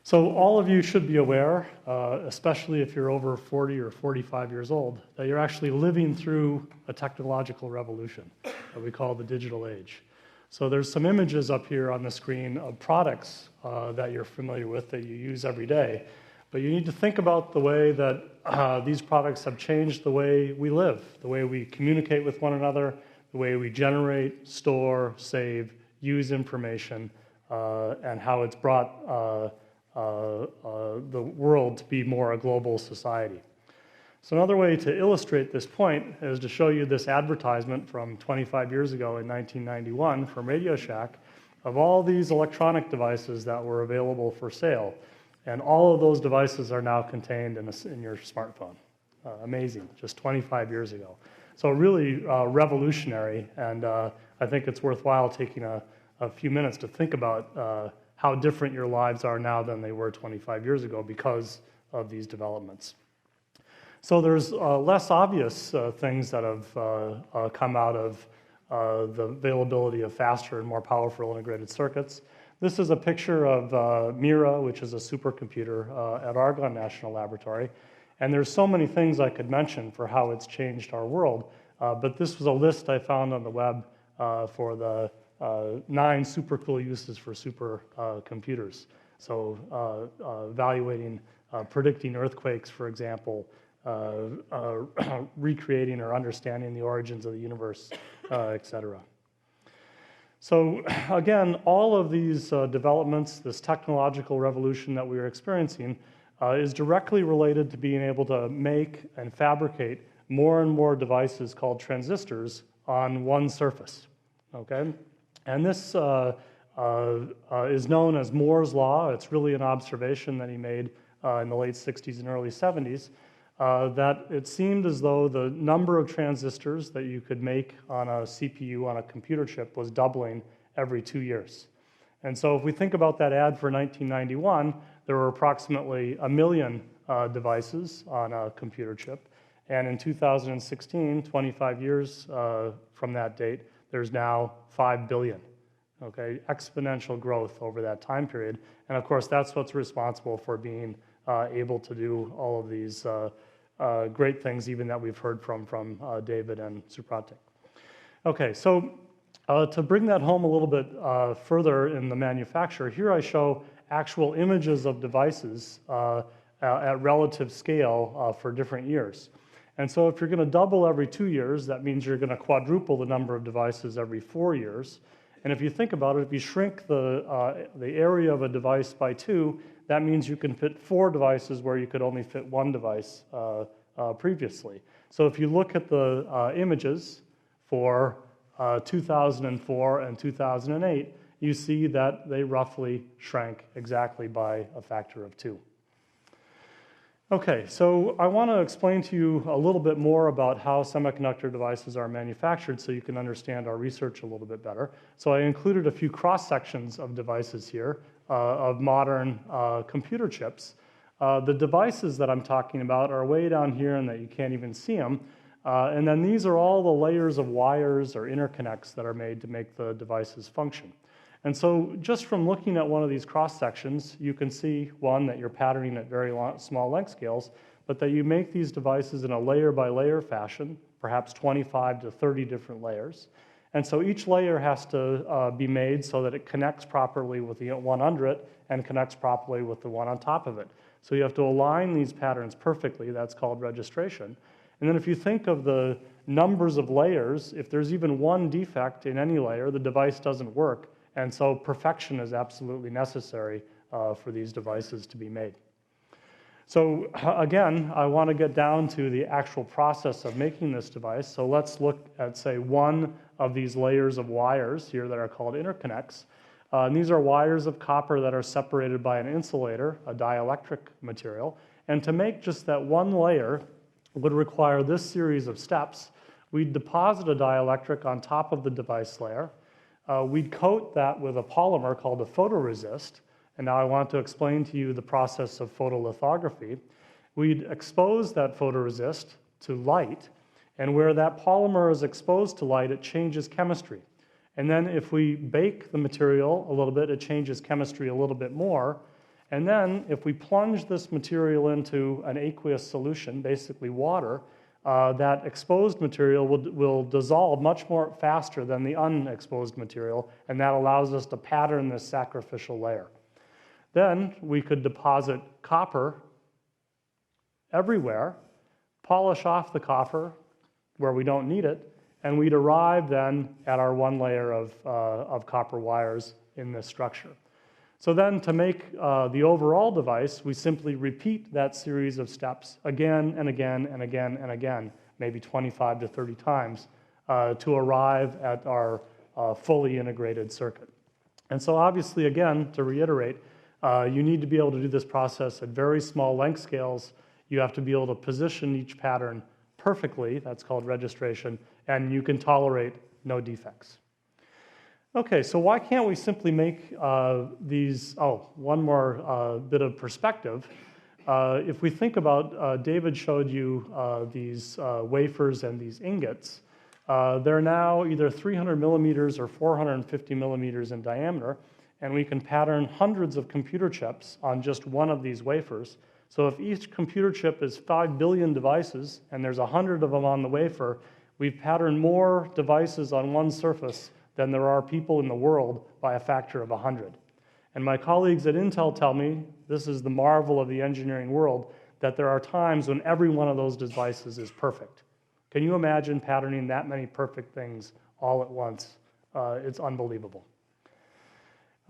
So all of you should be aware, especially if you're over 40 or 45 years old, that you're actually living through a technological revolution that we call the digital age. So there's some images up here on the screen of products that you're familiar with that you use every day. But you need to think about the way that these products have changed the way we live, the way we communicate with one another, the way we generate, store, save, use information, and how it's brought the world to be more a global society. So another way to illustrate this point is to show you this advertisement from 25 years ago in 1991 from Radio Shack of all these electronic devices that were available for sale. And all of those devices are now contained in your smartphone. Amazing, just 25 years ago. So really revolutionary, and I think it's worthwhile taking a few minutes to think about how different your lives are now than they were 25 years ago because of these developments. So there's less obvious things that have come out of the availability of faster and more powerful integrated circuits. This is a picture of Mira, which is a supercomputer at Argonne National Laboratory. And there's so many things I could mention for how it's changed our world. But this was a list I found on the web for the 9 super cool uses for supercomputers. So evaluating, predicting earthquakes, for example, recreating or understanding the origins of the universe, etc. So again, all of these developments, this technological revolution that we are experiencing, is directly related to being able to make and fabricate more and more devices called transistors on one surface, okay? And this is known as Moore's Law. It's really an observation that he made in the late 60s and early 70s, that it seemed as though the number of transistors that you could make on a CPU on a computer chip was doubling every 2 years. And so if we think about that ad for 1991, there were approximately 1 million devices on a computer chip. And in 2016, 25 years from that date, there's now 5 billion. Okay, exponential growth over that time period. And of course, that's what's responsible for being able to do all of these great things, even that we've heard from David and Supratik. Okay, so to bring that home a little bit further in the manufacture, here I show actual images of devices at relative scale for different years. And so if you're going to double every 2 years, that means you're going to quadruple the number of devices every 4 years. And if you think about it, if you shrink the area of a device by 2, that means you can fit 4 devices where you could only fit 1 device previously. So if you look at the images for 2004 and 2008, you see that they roughly shrank exactly by a factor of 2. Okay, so I want to explain to you a little bit more about how semiconductor devices are manufactured so you can understand our research a little bit better. So I included a few cross-sections of devices here of modern computer chips. The devices that I'm talking about are way down here and that you can't even see them. And then these are all the layers of wires or interconnects that are made to make the devices function. And so just from looking at one of these cross-sections, you can see, one, that you're patterning at very small length scales, but that you make these devices in a layer-by-layer fashion, perhaps 25 to 30 different layers. And so each layer has to be made so that it connects properly with the one under it and connects properly with the one on top of it. So you have to align these patterns perfectly. That's called registration. And then if you think of the numbers of layers, if there's even one defect in any layer, the device doesn't work. And so perfection is absolutely necessary for these devices to be made. So again, I want to get down to the actual process of making this device. So let's look at, say, one of these layers of wires here that are called interconnects. And these are wires of copper that are separated by an insulator, a dielectric material. And to make just that one layer would require this series of steps. We'd deposit a dielectric on top of the device layer. We'd coat that with a polymer called a photoresist. And now I want to explain to you the process of photolithography. We'd expose that photoresist to light. And where that polymer is exposed to light, it changes chemistry. And then if we bake the material a little bit, it changes chemistry a little bit more. And then if we plunge this material into an aqueous solution, basically water, that exposed material will dissolve much more faster than the unexposed material, and that allows us to pattern this sacrificial layer. Then we could deposit copper everywhere, polish off the copper where we don't need it, and we'd arrive then at our one layer of copper wires in this structure. So then to make the overall device, we simply repeat that series of steps again and again and again and again, maybe 25 to 30 times, to arrive at our fully integrated circuit. And so obviously, again, to reiterate, you need to be able to do this process at very small length scales. You have to be able to position each pattern perfectly, that's called registration, and you can tolerate no defects. Okay, so why can't we simply make these, one more bit of perspective. If we think about, David showed you these wafers and these ingots. They're now either 300 millimeters or 450 millimeters in diameter, and we can pattern hundreds of computer chips on just one of these wafers. So if each computer chip is 5 billion devices, and there's 100 of them on the wafer, we've patterned more devices on one surface than there are people in the world by a factor of 100. And my colleagues at Intel tell me, this is the marvel of the engineering world, that there are times when every one of those devices is perfect. Can you imagine patterning that many perfect things all at once? It's unbelievable.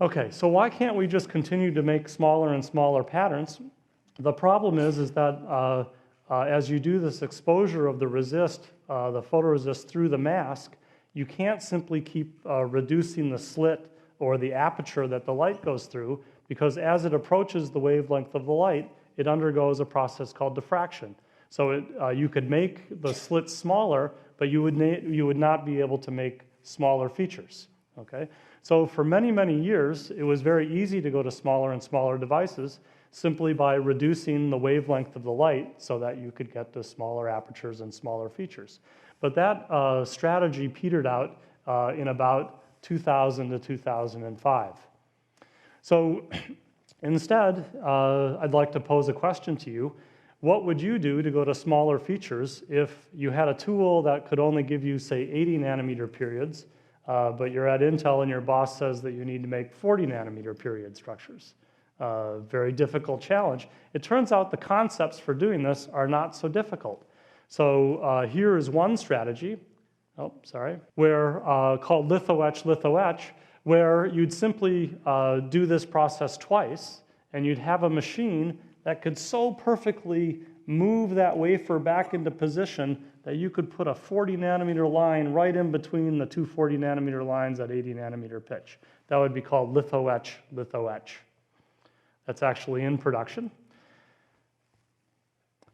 Okay, so why can't we just continue to make smaller and smaller patterns? The problem is that as you do this exposure of the resist, the photoresist through the mask, you can't simply keep reducing the slit or the aperture that the light goes through, because as it approaches the wavelength of the light, it undergoes a process called diffraction. So you could make the slit smaller, but you would not be able to make smaller features. Okay? So for many, many years, it was very easy to go to smaller and smaller devices simply by reducing the wavelength of the light so that you could get to smaller apertures and smaller features. But that strategy petered out in about 2000 to 2005. So instead, I'd like to pose a question to you. What would you do to go to smaller features if you had a tool that could only give you, say, 80 nanometer periods, but you're at Intel and your boss says that you need to make 40 nanometer period structures? Very difficult challenge. It turns out the concepts for doing this are not so difficult. So here is one strategy, where called litho-etch, where you'd simply do this process twice, and you'd have a machine that could so perfectly move that wafer back into position that you could put a 40 nanometer line right in between the two 40 nanometer lines at 80 nanometer pitch. That would be called litho-etch. That's actually in production.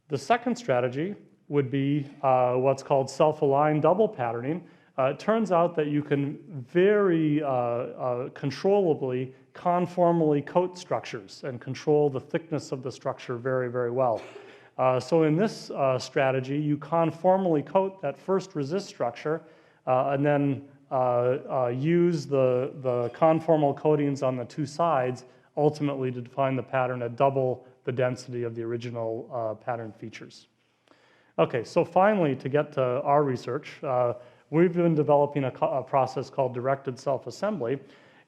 The second strategy would be what's called self-aligned double patterning. It turns out that you can very controllably conformally coat structures and control the thickness of the structure very, very well. So in this strategy, you conformally coat that first resist structure and then use the conformal coatings on the two sides ultimately to define the pattern at double the density of the original pattern features. Okay, so finally, to get to our research, we've been developing a process called directed self-assembly.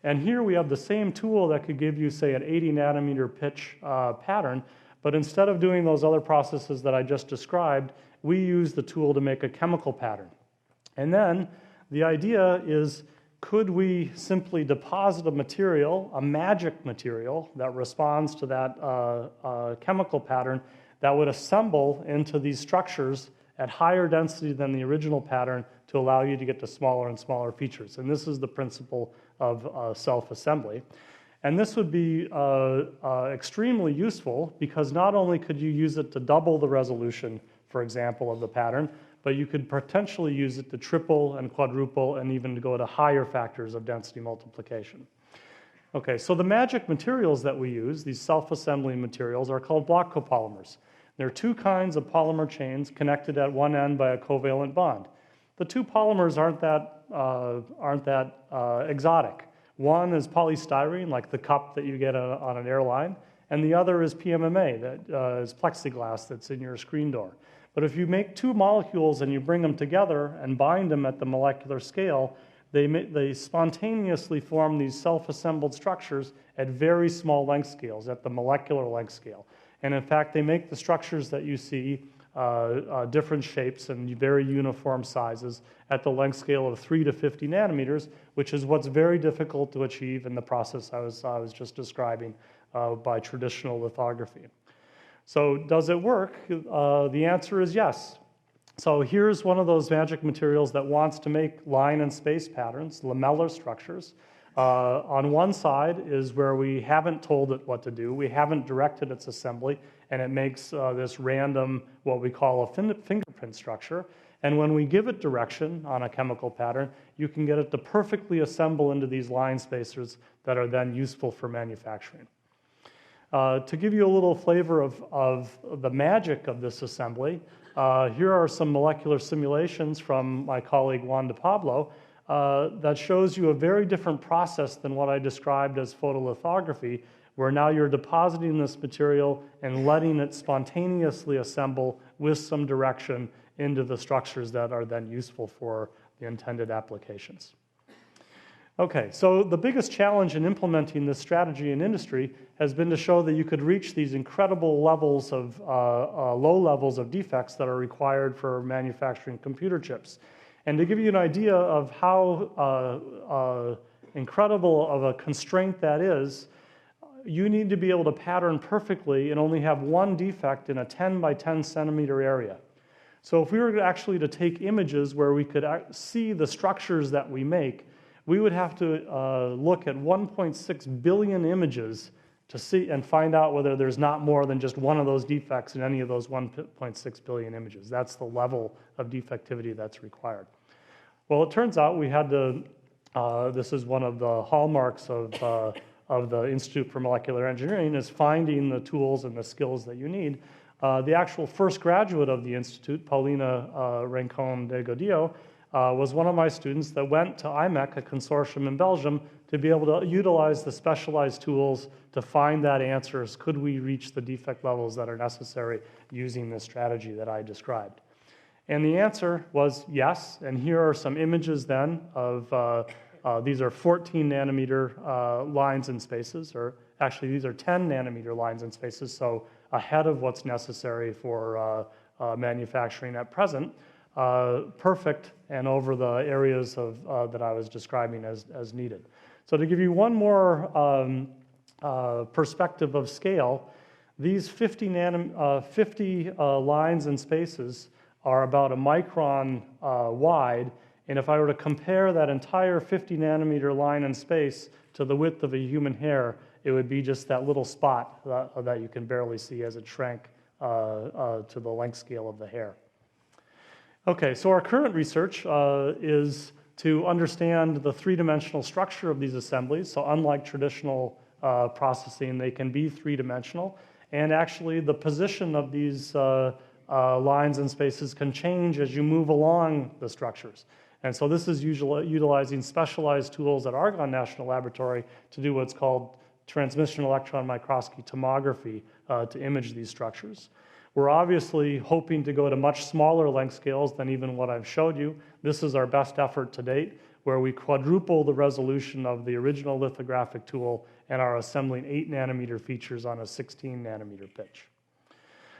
And here we have the same tool that could give you, say, an 80 nanometer pitch pattern, but instead of doing those other processes that I just described, we use the tool to make a chemical pattern. And then the idea is, could we simply deposit a material, a magic material, that responds to that chemical pattern that would assemble into these structures at higher density than the original pattern to allow you to get to smaller and smaller features. And this is the principle of self-assembly. And this would be extremely useful because not only could you use it to double the resolution, for example, of the pattern, but you could potentially use it to triple and quadruple and even to go to higher factors of density multiplication. Okay, so the magic materials that we use, these self-assembly materials, are called block copolymers. There are two kinds of polymer chains connected at one end by a covalent bond. The two polymers aren't that exotic. One is polystyrene, like the cup that you get on an airline, and the other is PMMA, that is plexiglass that's in your screen door. But if you make two molecules and you bring them together and bind them at the molecular scale, they spontaneously form these self-assembled structures at very small length scales, at the molecular length scale. And in fact, they make the structures that you see different shapes and very uniform sizes at the length scale of 3 to 50 nanometers, which is what's very difficult to achieve in the process I was just describing by traditional lithography. So does it work? The answer is yes. So here's one of those magic materials that wants to make line and space patterns, lamellar structures. On one side is where we haven't told it what to do. We haven't directed its assembly, and it makes this random, what we call a fingerprint structure. And when we give it direction on a chemical pattern, you can get it to perfectly assemble into these line spacers that are then useful for manufacturing. To give you a little flavor of the magic of this assembly, here are some molecular simulations from my colleague Juan de Pablo that shows you a very different process than what I described as photolithography, where now you're depositing this material and letting it spontaneously assemble with some direction into the structures that are then useful for the intended applications. Okay, so the biggest challenge in implementing this strategy in industry has been to show that you could reach these incredible levels of, low levels of defects that are required for manufacturing computer chips. And to give you an idea of how incredible of a constraint that is, you need to be able to pattern perfectly and only have one defect in a 10 by 10 centimeter area. So if we were actually to take images where we could see the structures that we make, we would have to look at 1.6 billion images to see and find out whether there's not more than just one of those defects in any of those 1.6 billion images. That's the level of defectivity that's required. Well, it turns out we had to, this is one of the hallmarks of the Institute for Molecular Engineering, is finding the tools and the skills that you need. The actual first graduate of the Institute, Paulina Rincon de Godillo, was one of my students that went to IMEC, a consortium in Belgium, to be able to utilize the specialized tools to find that answers. Could we reach the defect levels that are necessary using this strategy that I described? And the answer was yes, and here are some images then of, these are 14 nanometer lines and spaces, or actually these are 10 nanometer lines and spaces, so ahead of what's necessary for manufacturing at present. Perfect and over the areas of, that I was describing as needed. So to give you one more perspective of scale, these 50 lines and spaces are about a micron wide, and if I were to compare that entire 50 nanometer line and space to the width of a human hair, it would be just that little spot that you can barely see as it shrank to the length scale of the hair. Okay, so our current research is to understand the three-dimensional structure of these assemblies. So unlike traditional processing, they can be three-dimensional. And actually, the position of these lines and spaces can change as you move along the structures. And so this is utilizing specialized tools at Argonne National Laboratory to do what's called transmission electron microscopy tomography to image these structures. We're obviously hoping to go to much smaller length scales than even what I've showed you. This is our best effort to date, where we quadruple the resolution of the original lithographic tool and are assembling 8 nanometer features on a 16 nanometer pitch.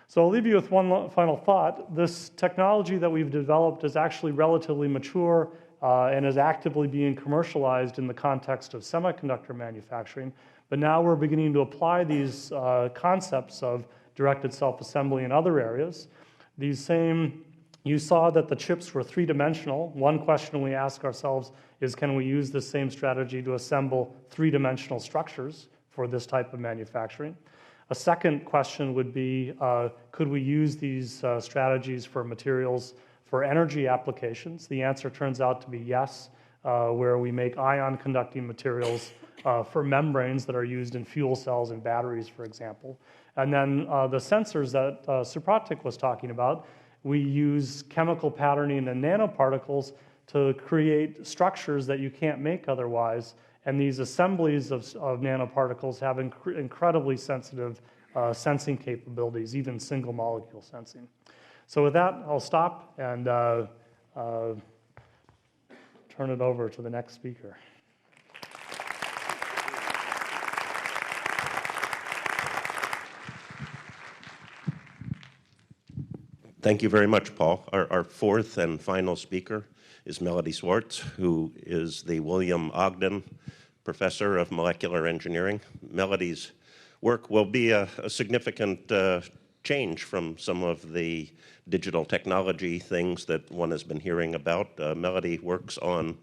So I'll leave you with one final thought. This technology that we've developed is actually relatively mature and is actively being commercialized in the context of semiconductor manufacturing. But now we're beginning to apply these concepts of directed self-assembly in other areas. You saw that the chips were three-dimensional. One question we ask ourselves is, can we use this same strategy to assemble three-dimensional structures for this type of manufacturing? A second question would be, could we use these strategies for materials for energy applications? The answer turns out to be yes, where we make ion-conducting materials for membranes that are used in fuel cells and batteries, for example. And then the sensors that Supratik was talking about, we use chemical patterning and nanoparticles to create structures that you can't make otherwise. And these assemblies of nanoparticles have incredibly sensitive sensing capabilities, even single molecule sensing. So with that, I'll stop and turn it over to the next speaker.
Thank you very much, Paul. Our fourth and final speaker is Melody Swartz, who is the William Ogden Professor of Molecular Engineering. Melody's work will be a significant change from some of the digital technology things that one has been hearing about. Melody works on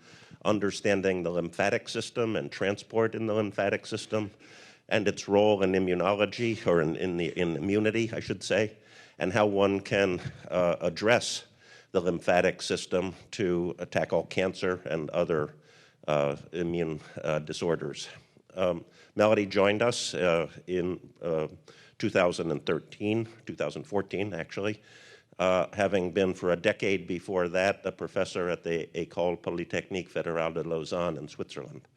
understanding the lymphatic system and transport in the lymphatic system and its role in immunology, or in immunity, I should say, and how one can address the lymphatic system to tackle cancer and other immune disorders. Melody joined us in 2014 actually, having been for a decade before that a professor at the École Polytechnique Fédérale de Lausanne in Switzerland.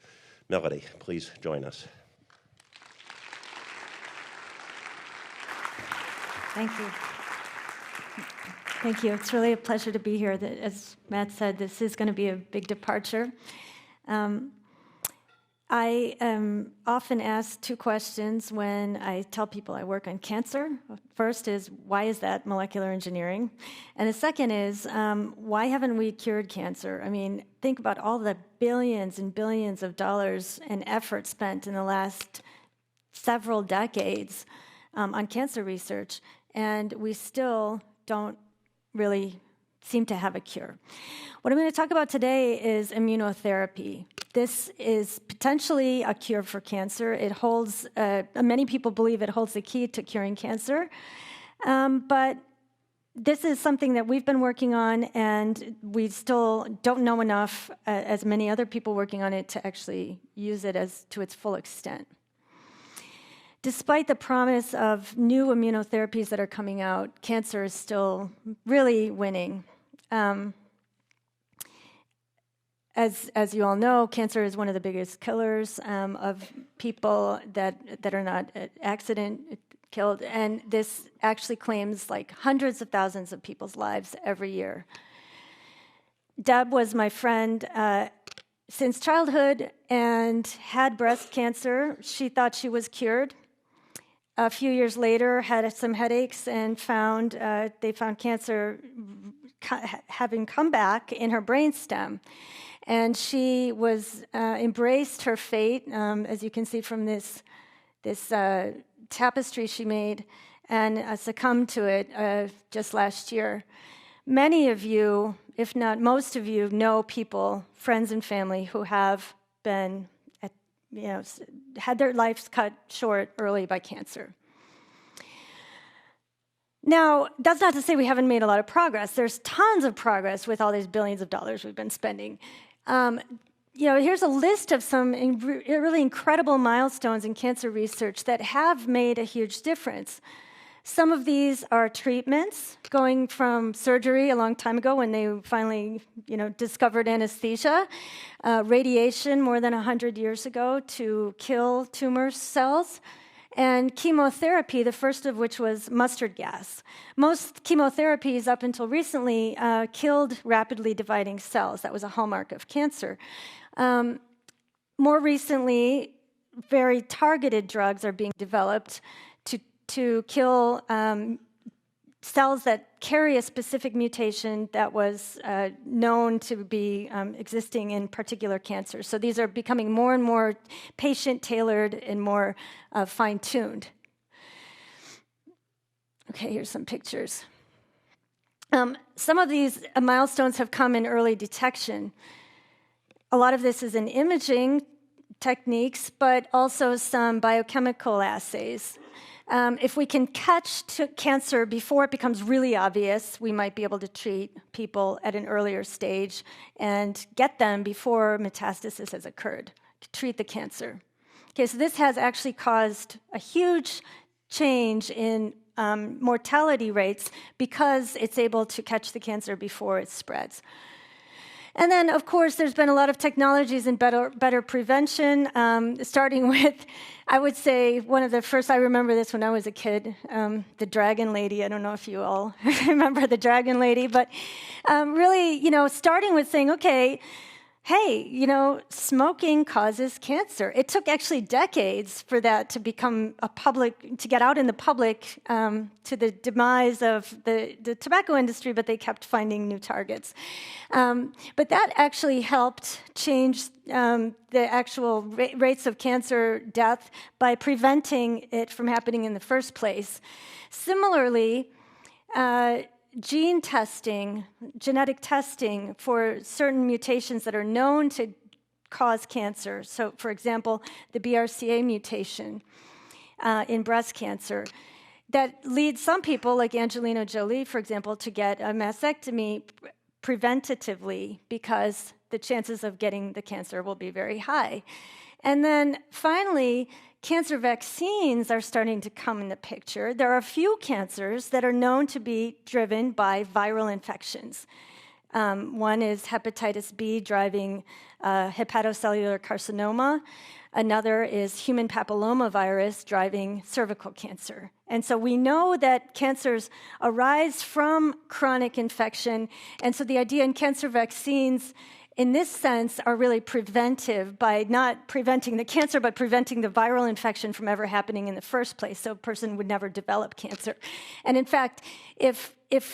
Melody, please join us.
Thank you. Thank you. It's really a pleasure to be here. As Matt said, this is going to be a big departure. I am often asked two questions when I tell people I work on cancer. First is, why is that molecular engineering? And the second is, why haven't we cured cancer? I mean, think about all the billions and billions of dollars and effort spent in the last several decades on cancer research, and we still don't really seem to have a cure. What I'm going to talk about today is immunotherapy. This is potentially a cure for cancer. It holds, many people believe it holds the key to curing cancer, but this is something that we've been working on, and we still don't know enough, as many other people working on it, to actually use it to its full extent. Despite the promise of new immunotherapies that are coming out, cancer is still really winning. As you all know, cancer is one of the biggest killers of people that are not accident killed, and this actually claims like hundreds of thousands of people's lives every year. Deb was my friend since childhood and had breast cancer. She thought she was cured. A few years later, had some headaches and they found cancer having come back in her brainstem. And she embraced her fate, as you can see from this tapestry she made, and succumbed to it just last year. Many of you, if not most of you, know people, friends and family, who have been had their lives cut short early by cancer. Now, that's not to say we haven't made a lot of progress. There's tons of progress with all these billions of dollars we've been spending. Here's a list of some really incredible milestones in cancer research that have made a huge difference. Some of these are treatments, going from surgery a long time ago when they finally, discovered anesthesia, radiation more than 100 years ago to kill tumor cells, and chemotherapy, the first of which was mustard gas. Most chemotherapies up until recently killed rapidly dividing cells. That was a hallmark of cancer. More recently, very targeted drugs are being developed to kill cells that carry a specific mutation that was known to be existing in particular cancers. So these are becoming more and more patient-tailored and more fine-tuned. Okay, here's some pictures. Some of these milestones have come in early detection. A lot of this is in imaging techniques, but also some biochemical assays. If we can catch cancer before it becomes really obvious, we might be able to treat people at an earlier stage and get them before metastasis has occurred, treat the cancer. Okay, so this has actually caused a huge change in mortality rates because it's able to catch the cancer before it spreads. And then, of course, there's been a lot of technologies in better prevention, starting with, I would say, one of the first, I remember this when I was a kid, the Dragon Lady. I don't know if you all remember the Dragon Lady, but really, starting with saying, okay, hey, smoking causes cancer. It took actually decades for that to become to get out in the public, to the demise of the tobacco industry, but they kept finding new targets. But that actually helped change the actual rates of cancer death by preventing it from happening in the first place. Similarly, gene testing, genetic testing for certain mutations that are known to cause cancer. So, for example, the BRCA mutation in breast cancer that leads some people, like Angelina Jolie, for example, to get a mastectomy preventatively because the chances of getting the cancer will be very high. And then finally, cancer vaccines are starting to come in the picture. There are a few cancers that are known to be driven by viral infections. One is hepatitis B driving hepatocellular carcinoma. Another is human papillomavirus driving cervical cancer. And so we know that cancers arise from chronic infection. And so the idea in cancer vaccines in this sense, are really preventive by not preventing the cancer, but preventing the viral infection from ever happening in the first place, so a person would never develop cancer. And in fact, if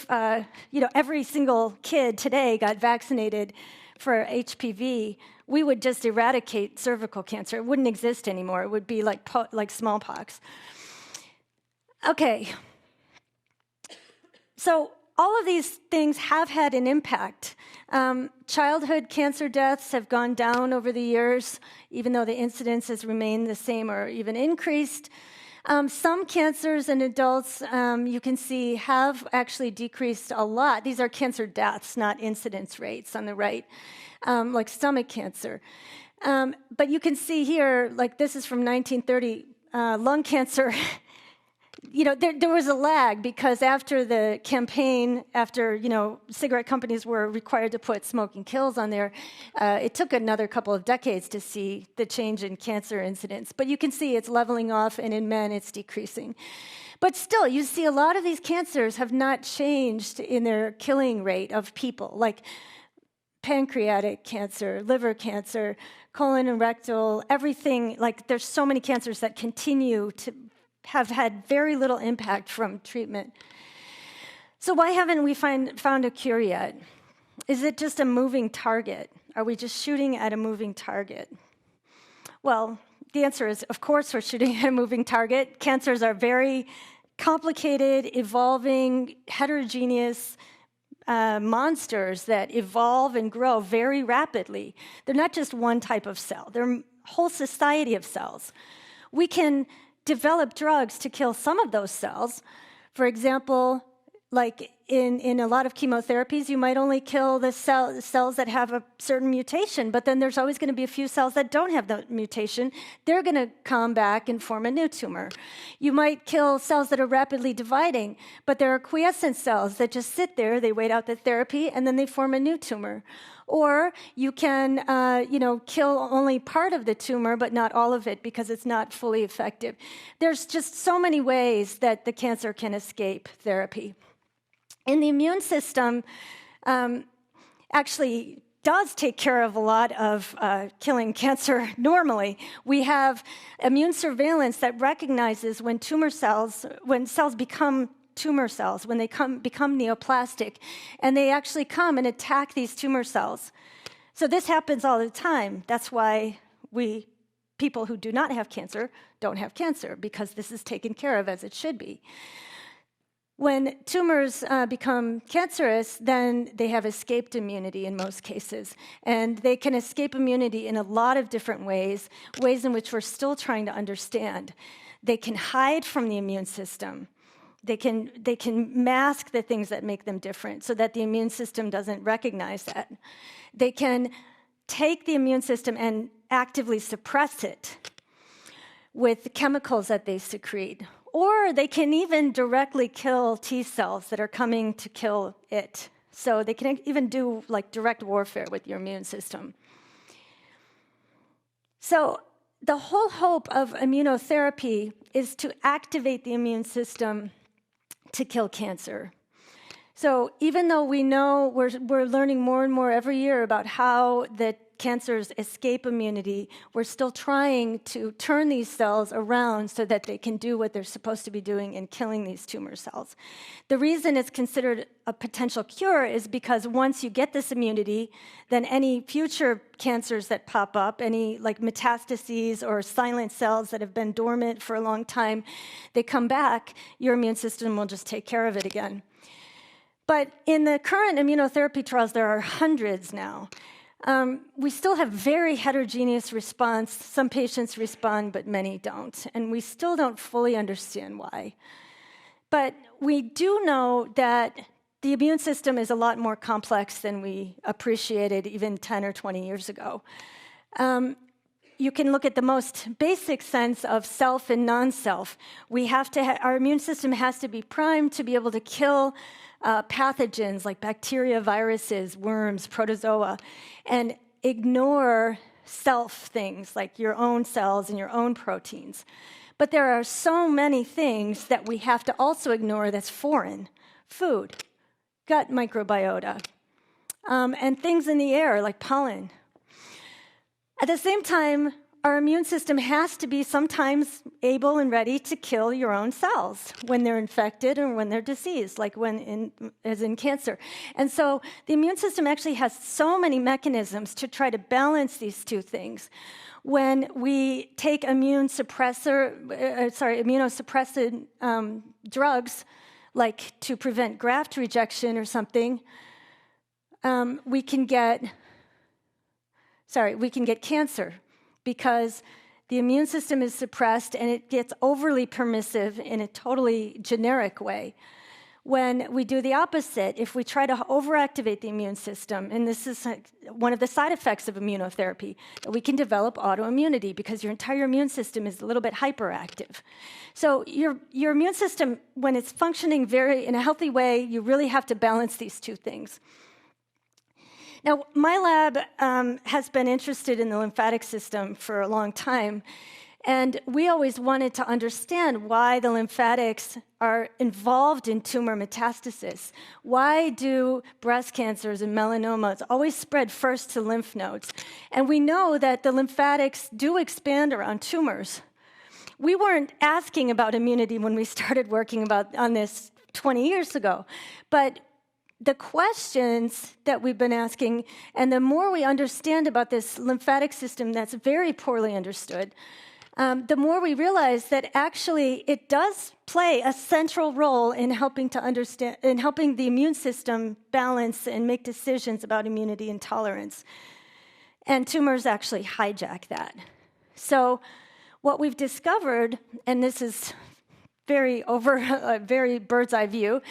every single kid today got vaccinated for HPV, we would just eradicate cervical cancer. It wouldn't exist anymore. It would be like smallpox. Okay. So all of these things have had an impact. Childhood cancer deaths have gone down over the years, even though the incidence has remained the same or even increased. Some cancers in adults, you can see, have actually decreased a lot. These are cancer deaths, not incidence rates on the right, like stomach cancer. But you can see here, like this is from 1930, lung cancer. There was a lag because after the campaign, after, cigarette companies were required to put smoking kills on there, it took another couple of decades to see the change in cancer incidence. But you can see it's leveling off, and in men, it's decreasing. But still, you see a lot of these cancers have not changed in their killing rate of people, like pancreatic cancer, liver cancer, colon and rectal, everything. Like, there's so many cancers that continue to have had very little impact from treatment. So why haven't we found a cure yet? Is it just a moving target? Are we just shooting at a moving target? Well, the answer is, of course, we're shooting at a moving target. Cancers are very complicated, evolving, heterogeneous monsters that evolve and grow very rapidly. They're not just one type of cell. They're a whole society of cells. We can develop drugs to kill some of those cells. For example, like in a lot of chemotherapies, you might only kill the cells that have a certain mutation, but then there's always going to be a few cells that don't have the mutation. They're going to come back and form a new tumor. You might kill cells that are rapidly dividing, but there are quiescent cells that just sit there, they wait out the therapy, and then they form a new tumor. Or you can, kill only part of the tumor, but not all of it because it's not fully effective. There's just so many ways that the cancer can escape therapy. And the immune system actually does take care of a lot of killing cancer normally. We have immune surveillance that recognizes when cells become tumor cells, when they become neoplastic, and they actually come and attack these tumor cells. So this happens all the time. That's why people who do not have cancer don't have cancer, because this is taken care of as it should be. When tumors become cancerous, then they have escaped immunity in most cases. And they can escape immunity in a lot of different ways in which we're still trying to understand. They can hide from the immune system. They can mask the things that make them different so that the immune system doesn't recognize that. They can take the immune system and actively suppress it with the chemicals that they secrete. Or they can even directly kill T cells that are coming to kill it. So they can even do like direct warfare with your immune system. So the whole hope of immunotherapy is to activate the immune system to kill cancer. So even though we know we're learning more and more every year about how the cancers escape immunity, we're still trying to turn these cells around so that they can do what they're supposed to be doing in killing these tumor cells. The reason it's considered a potential cure is because once you get this immunity, then any future cancers that pop up, any like metastases or silent cells that have been dormant for a long time, they come back, your immune system will just take care of it again. But in the current immunotherapy trials, there are hundreds now. We still have very heterogeneous response. Some patients respond, but many don't. And we still don't fully understand why. But we do know that the immune system is a lot more complex than we appreciated even 10 or 20 years ago. You can look at the most basic sense of self and non-self. Our immune system has to be primed to be able to kill pathogens like bacteria, viruses, worms, protozoa, and ignore self things like your own cells and your own proteins. But there are so many things that we have to also ignore that's foreign. Food, gut microbiota, and things in the air like pollen. At the same time, our immune system has to be sometimes able and ready to kill your own cells when they're infected or when they're diseased, like as in cancer. And so the immune system actually has so many mechanisms to try to balance these two things. When we take immunosuppressant drugs, like to prevent graft rejection or something, we can get cancer because the immune system is suppressed and it gets overly permissive in a totally generic way. When we do the opposite, if we try to overactivate the immune system, and this is one of the side effects of immunotherapy, that we can develop autoimmunity because your entire immune system is a little bit hyperactive. So your immune system, when it's functioning in a healthy way, you really have to balance these two things. Now, my lab has been interested in the lymphatic system for a long time, and we always wanted to understand why the lymphatics are involved in tumor metastasis. Why do breast cancers and melanomas always spread first to lymph nodes? And we know that the lymphatics do expand around tumors. We weren't asking about immunity when we started working on this 20 years ago, but the questions that we've been asking, and the more we understand about this lymphatic system that's very poorly understood, the more we realize that actually it does play a central role in helping the immune system balance and make decisions about immunity and tolerance. And tumors actually hijack that. So what we've discovered, and this is very bird's eye view,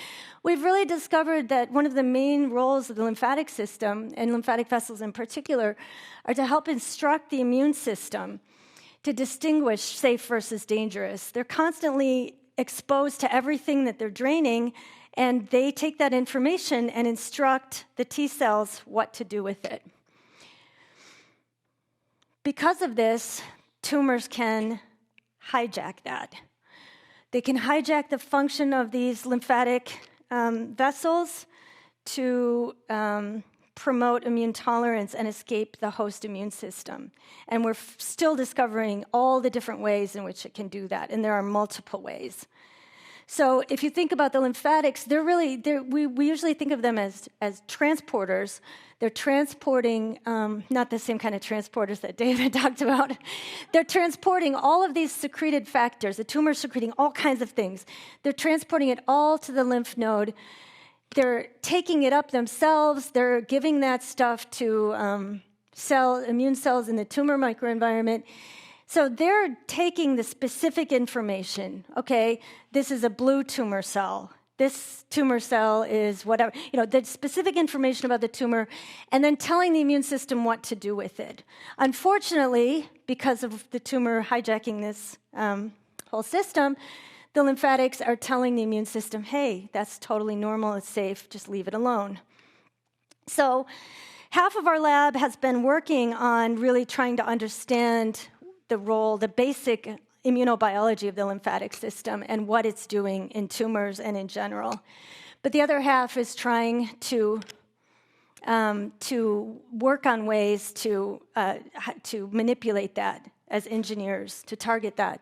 we've really discovered that one of the main roles of the lymphatic system, and lymphatic vessels in particular, are to help instruct the immune system to distinguish safe versus dangerous. They're constantly exposed to everything that they're draining, and they take that information and instruct the T cells what to do with it. Because of this, tumors can hijack that. They can hijack the function of these lymphatic vessels to promote immune tolerance and escape the host immune system. And we're still discovering all the different ways in which it can do that, and there are multiple ways. So if you think about the lymphatics, we usually think of them as transporters. They're transporting, not the same kind of transporters that David talked about. They're transporting all of these secreted factors. The tumor's secreting all kinds of things. They're transporting it all to the lymph node. They're taking it up themselves. They're giving that stuff to immune cells in the tumor microenvironment. So they're taking the specific information. Okay, this is a blue tumor cell. This tumor cell is whatever, the specific information about the tumor, and then telling the immune system what to do with it. Unfortunately, because of the tumor hijacking this whole system, the lymphatics are telling the immune system, hey, that's totally normal, it's safe, just leave it alone. So half of our lab has been working on really trying to understand the basic immunobiology of the lymphatic system and what it's doing in tumors and in general. But the other half is trying to to work on ways to manipulate that as engineers, to target that.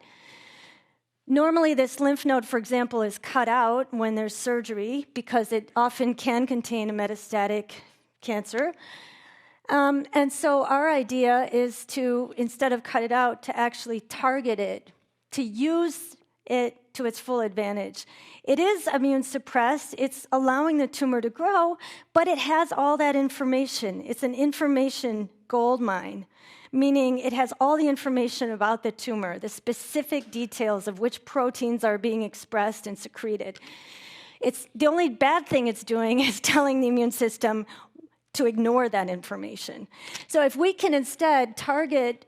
Normally, this lymph node, for example, is cut out when there's surgery because it often can contain a metastatic cancer. And so our idea is to, instead of cut it out, to actually target it, to use it to its full advantage. It is immune suppressed, it's allowing the tumor to grow, but it has all that information. It's an information gold mine, meaning it has all the information about the tumor, the specific details of which proteins are being expressed and secreted. It's the only bad thing it's doing is telling the immune system to ignore that information. So if we can instead target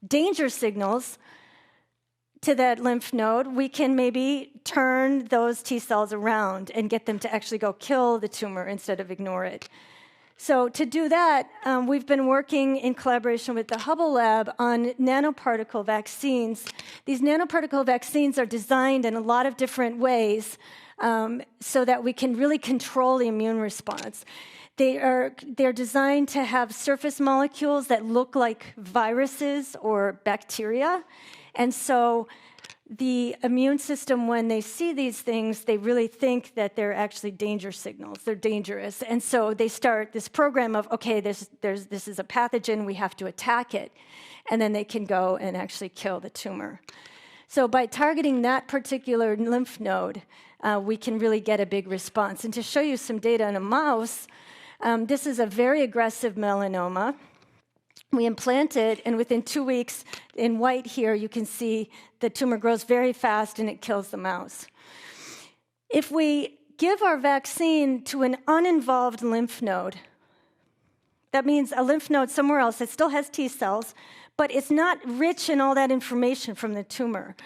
danger signals to that lymph node, we can maybe turn those T cells around and get them to actually go kill the tumor instead of ignore it. So to do that, we've been working in collaboration with the Hubble Lab on nanoparticle vaccines. These nanoparticle vaccines are designed in a lot of different ways so that we can really control the immune response. They're designed to have surface molecules that look like viruses or bacteria. And so the immune system, when they see these things, they really think that they're actually danger signals. They're dangerous. And so they start this program of, okay, this is a pathogen, we have to attack it. And then they can go and actually kill the tumor. So by targeting that particular lymph node, we can really get a big response. And to show you some data in a mouse, this is a very aggressive melanoma. We implant it, and within 2 weeks, in white here, you can see the tumor grows very fast and it kills the mouse. If we give our vaccine to an uninvolved lymph node, that means a lymph node somewhere else that still has T cells, but it's not rich in all that information from the tumor.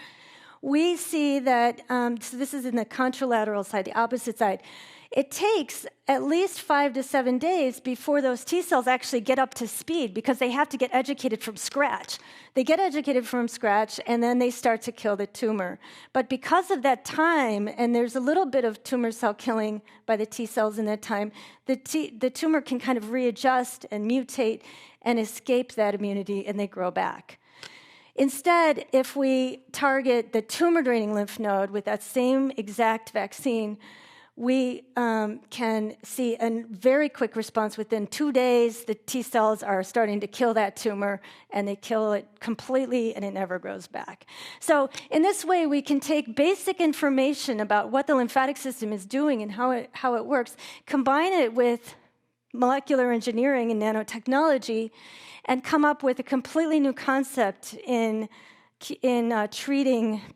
We see that, so this is in the contralateral side, the opposite side. It takes at least 5 to 7 days before those T cells actually get up to speed because they have to get educated from scratch. They get educated from scratch, and then they start to kill the tumor. But because of that time, and there's a little bit of tumor cell killing by the T cells in that time, the tumor can kind of readjust and mutate and escape that immunity, and they grow back. Instead, if we target the tumor-draining lymph node with that same exact vaccine, we can see a very quick response. Within 2 days, the T cells are starting to kill that tumor, and they kill it completely, and it never grows back. So in this way, we can take basic information about what the lymphatic system is doing and how it works, combine it with molecular engineering and nanotechnology, and come up with a completely new concept in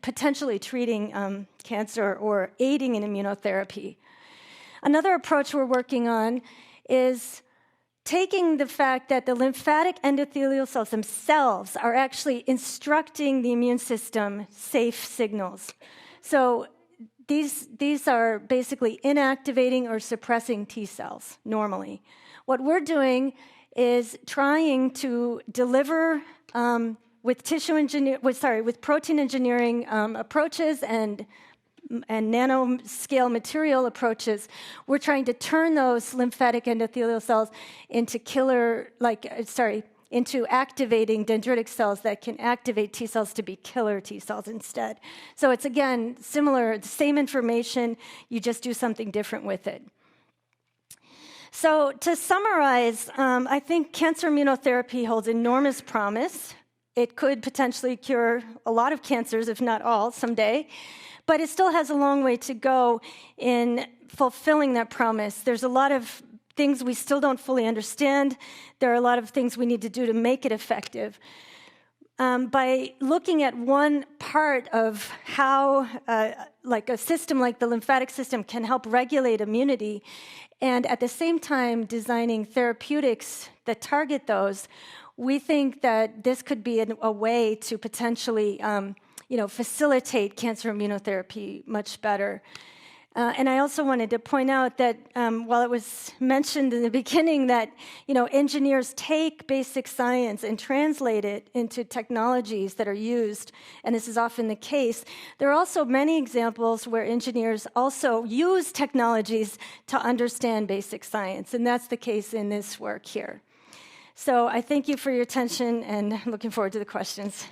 potentially treating cancer or aiding in immunotherapy. Another approach we're working on is taking the fact that the lymphatic endothelial cells themselves are actually instructing the immune system safe signals. So these are basically inactivating or suppressing T cells normally. What we're doing is trying to deliver with protein engineering approaches and nanoscale material approaches, we're trying to turn those lymphatic endothelial cells into into activating dendritic cells that can activate T cells to be killer T cells instead. So it's, again, similar, the same information, you just do something different with it. So to summarize, I think cancer immunotherapy holds enormous promise. It could potentially cure a lot of cancers, if not all, someday. But it still has a long way to go in fulfilling that promise. There's a lot of things we still don't fully understand. There are a lot of things we need to do to make it effective. By looking at one part of how a system like the lymphatic system can help regulate immunity, and at the same time designing therapeutics that target those, we think that this could be a way to potentially facilitate cancer immunotherapy much better. And I also wanted to point out that while it was mentioned in the beginning that engineers take basic science and translate it into technologies that are used, and this is often the case, there are also many examples where engineers also use technologies to understand basic science, and that's the case in this work here. So I thank you for your attention, and I'm looking forward to the questions.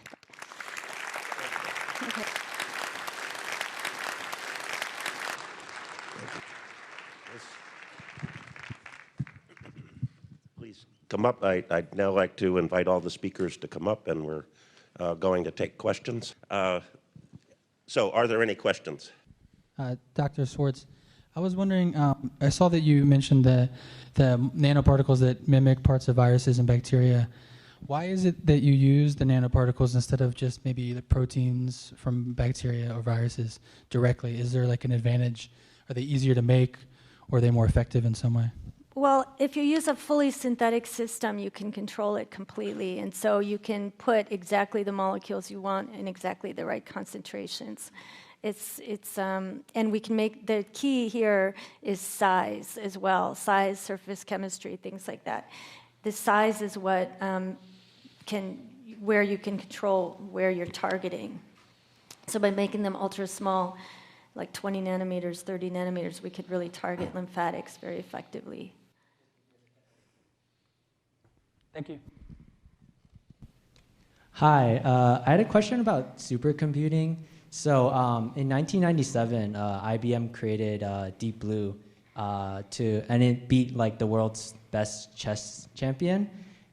Okay.
Please come up. I'd now like to invite all the speakers to come up, and we're going to take questions. So are there any questions?
Dr. Swartz, I was wondering, I saw that you mentioned the nanoparticles that mimic parts of viruses and bacteria. Why is it that you use the nanoparticles instead of just maybe the proteins from bacteria or viruses directly? Is there like an advantage? Are they easier to make, or are they more effective in some way?
Well, if you use a fully synthetic system, you can control it completely, and so you can put exactly the molecules you want in exactly the right concentrations. And we can make, the key here is size as well, size, surface chemistry, things like that. The size is what where you can control where you're targeting. So by making them ultra small, like 20 nanometers, 30 nanometers, we could really target lymphatics very effectively.
Thank you.
Hi, I had a question about supercomputing. So in 1997, IBM created Deep Blue, and it beat like the world's best chess champion.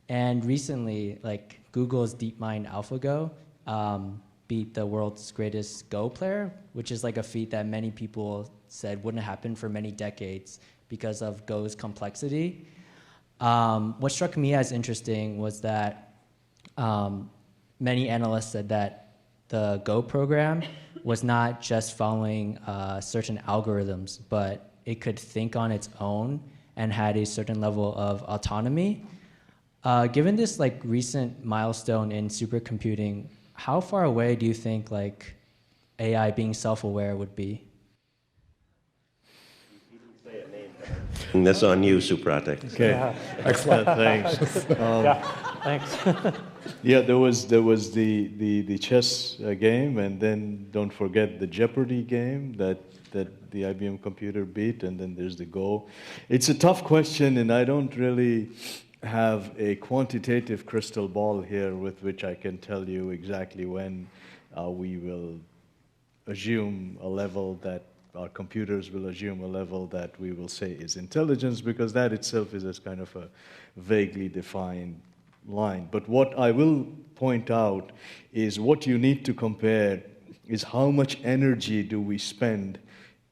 And recently, like Google's DeepMind AlphaGo beat the world's greatest Go player, which is like a feat that many people said wouldn't happen for many decades because of Go's complexity. What struck me as interesting was that many analysts said that the Go program was not just following certain algorithms, but it could think on its own and had a certain level of autonomy. Given this like recent milestone in supercomputing, how far away do you think like AI being self-aware would be?
This on you, Supratik.
Okay. Excellent. Thanks.
Thanks.
Yeah, there was the chess game, and then don't forget the Jeopardy game that the IBM computer beat, and then there's the Go. It's a tough question, and I don't really have a quantitative crystal ball here with which I can tell you exactly when we will assume a level that our computers will assume a level that we will say is intelligence, because that itself is as kind of a vaguely defined line. But what I will point out is what you need to compare is how much energy do we spend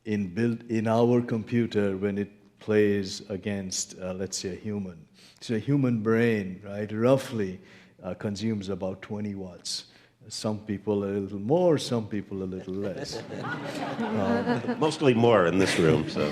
in our computer when it plays against, let's say, a human. So a human brain, right, roughly consumes about 20 watts. Some people a little more, some people a little less.
Mostly more in this room. So.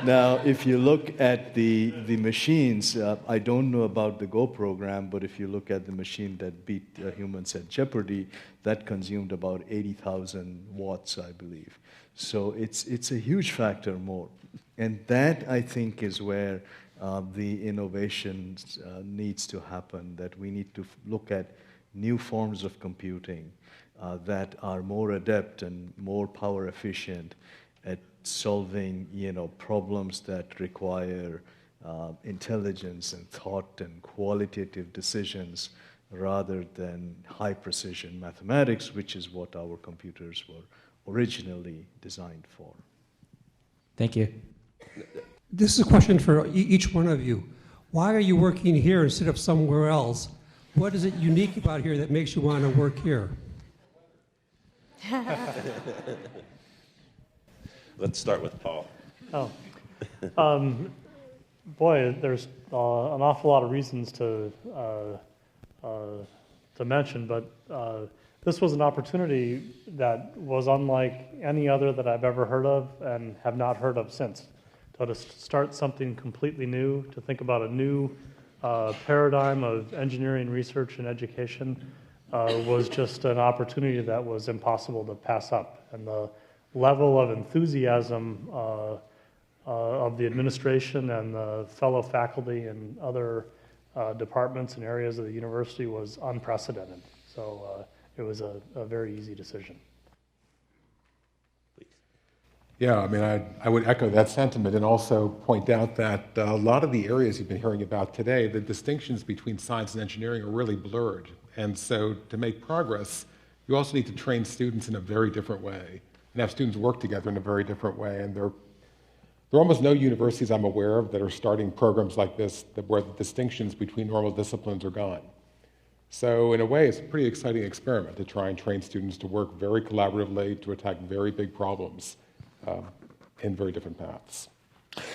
Now, if you look at the machines, I don't know about the Go program, but if you look at the machine that beat humans at Jeopardy, that consumed about 80,000 watts, I believe. So it's a huge factor more. And that, I think, is where the innovation needs to happen, that we need to look at new forms of computing that are more adept and more power efficient at solving, problems that require intelligence and thought and qualitative decisions rather than high precision mathematics, which is what our computers were originally designed for.
Thank you.
This is a question for each one of you. Why are you working here instead of somewhere else? What is it unique about here that makes you want to work here?
Let's start with Paul.
Boy, there's an awful lot of reasons to mention, but this was an opportunity that was unlike any other that I've ever heard of and have not heard of since. To start something completely new, to think about a new paradigm of engineering research and education was just an opportunity that was impossible to pass up. And the level of enthusiasm of the administration and the fellow faculty and other departments and areas of the university was unprecedented. So it was a very easy decision.
Yeah, I mean, I would echo that sentiment and also point out that a lot of the areas you've been hearing about today, the distinctions between science and engineering are really blurred. And so to make progress, you also need to train students in a very different way and have students work together in a very different way. And there are almost no universities I'm aware of that are starting programs like this where the distinctions between normal disciplines are gone. So in a way, it's a pretty exciting experiment to try and train students to work very collaboratively to attack very big problems in very different paths.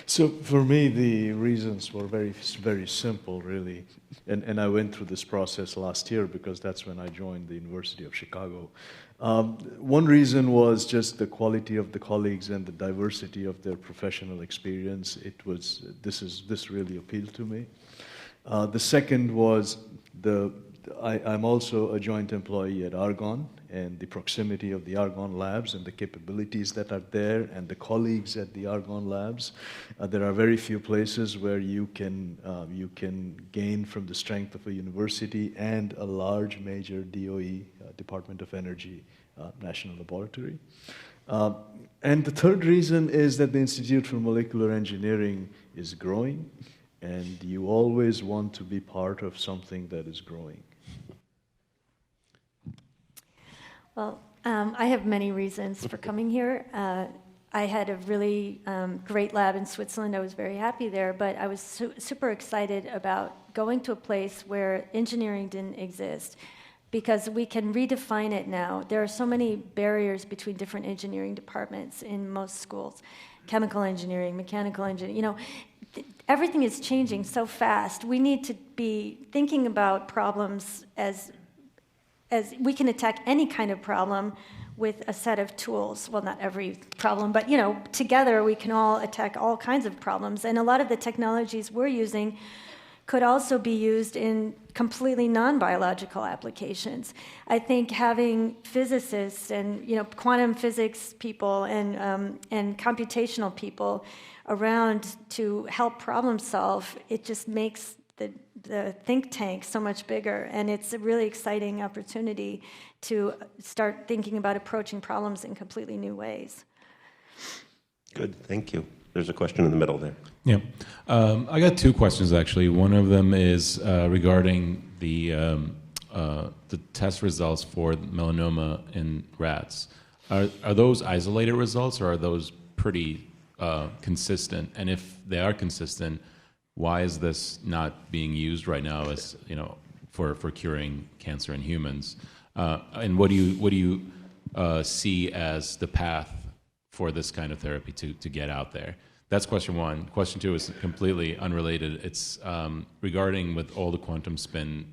So for me, the reasons were very, very simple, really. And I went through this process last year because that's when I joined the University of Chicago. One reason was just the quality of the colleagues and the diversity of their professional experience. This really appealed to me. The second was I'm also a joint employee at Argonne, and the proximity of the Argonne labs and the capabilities that are there and the colleagues at the Argonne labs. There are very few places where you can gain from the strength of a university and a large major DOE, Department of Energy, national laboratory. And the third reason is that the Institute for Molecular Engineering is growing, and you always want to be part of something that is growing.
Well, I have many reasons for coming here. I had a really great lab in Switzerland. I was very happy there, but I was super excited about going to a place where engineering didn't exist, because we can redefine it now. There are so many barriers between different engineering departments in most schools. Chemical engineering, mechanical engineering, everything is changing so fast. We need to be thinking about problems as we can attack any kind of problem with a set of tools. Well, not every problem, but together we can all attack all kinds of problems. And a lot of the technologies we're using could also be used in completely non-biological applications. I think having physicists and quantum physics people and computational people around to help problem solve, it just makes the think tank so much bigger, and it's a really exciting opportunity to start thinking about approaching problems in completely new ways.
Good, thank you. There's a question in the middle there.
Yeah, I got two questions actually. One of them is regarding the test results for melanoma in rats. Are those isolated results, or are those pretty consistent? And if they are consistent, why is this not being used right now as for curing cancer in humans? And what do you see as the path for this kind of therapy to get out there? That's question one. Question two is completely unrelated. It's regarding with all the quantum spin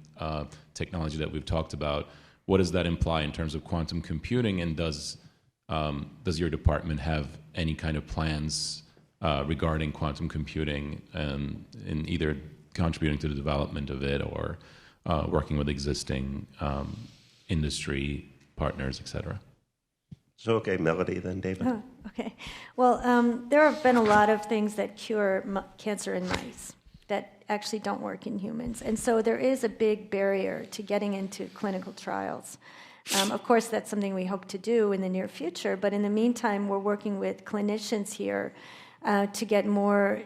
technology that we've talked about. What does that imply in terms of quantum computing? And does your department have any kind of plans regarding quantum computing in either contributing to the development of it or working with existing industry partners, et cetera?
So, okay, Melody, then David.
Oh, okay. Well, there have been a lot of things that cure cancer in mice that actually don't work in humans. And so there is a big barrier to getting into clinical trials. Of course, that's something we hope to do in the near future, but in the meantime, we're working with clinicians here to get more,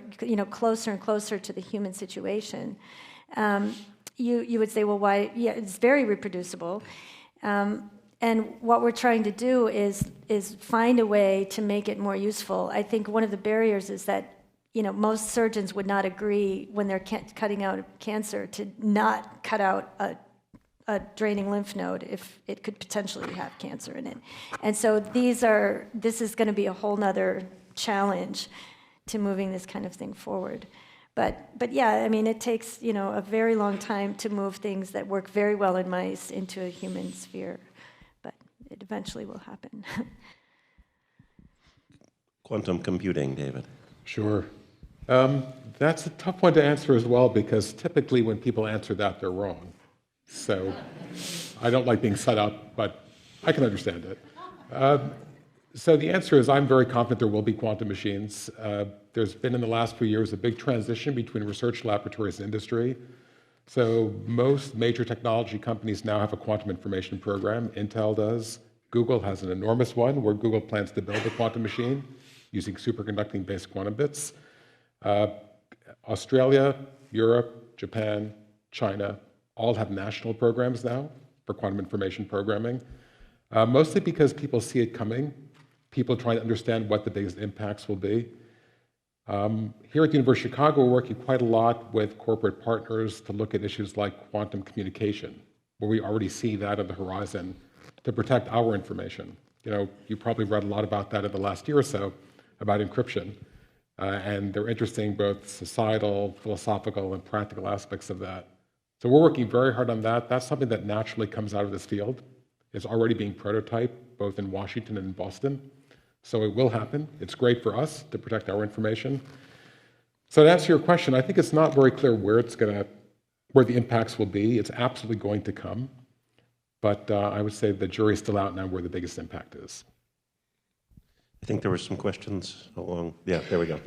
closer and closer to the human situation. You would say, well, why? Yeah, it's very reproducible. And what we're trying to do is find a way to make it more useful. I think one of the barriers is that most surgeons would not agree when they're cutting out cancer to not cut out a draining lymph node if it could potentially have cancer in it. And so this is going to be a whole nother challenge to moving this kind of thing forward. But yeah, I mean, it takes a very long time to move things that work very well in mice into a human sphere. It eventually will happen.
Quantum computing, David.
Sure. That's a tough one to answer as well, because typically when people answer that, they're wrong. So I don't like being set up, but I can understand it. So the answer is I'm very confident there will be quantum machines. There's been in the last few years a big transition between research laboratories and industry. So most major technology companies now have a quantum information program. Intel does. Google has an enormous one where Google plans to build a quantum machine using superconducting-based quantum bits. Australia, Europe, Japan, China all have national programs now for quantum information programming, mostly because people see it coming. People trying to understand what the biggest impacts will be. Here at the University of Chicago, we're working quite a lot with corporate partners to look at issues like quantum communication, where we already see that on the horizon to protect our information. You probably read a lot about that in the last year or so, about encryption. And they're interesting both societal, philosophical, and practical aspects of that. So we're working very hard on that. That's something that naturally comes out of this field. It's already being prototyped, both in Washington and in Boston. So it will happen. It's great for us to protect our information. So to answer your question, I think it's not very clear where the impacts will be. It's absolutely going to come. But I would say the jury's still out now where the biggest impact is.
I think there were some questions along. Yeah, there we go.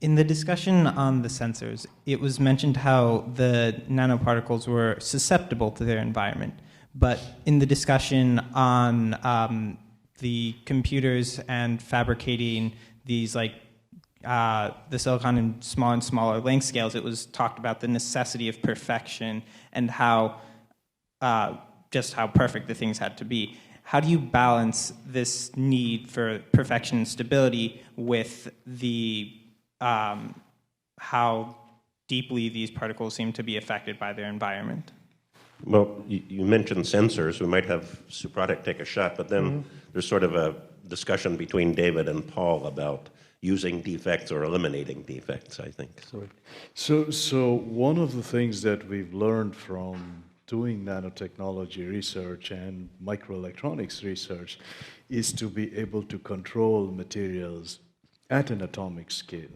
In the discussion on the sensors, it was mentioned how the nanoparticles were susceptible to their environment. But in the discussion on the computers and fabricating these the silicon in smaller and smaller length scales, it was talked about the necessity of perfection and how just how perfect the things had to be. How do you balance this need for perfection and stability with the how deeply these particles seem to be affected by their environment?
Well, you mentioned sensors. We might have Supratik take a shot, but then there's sort of a discussion between David and Paul about using defects or eliminating defects, I think.
So one of the things that we've learned from doing nanotechnology research and microelectronics research is to be able to control materials at an atomic scale.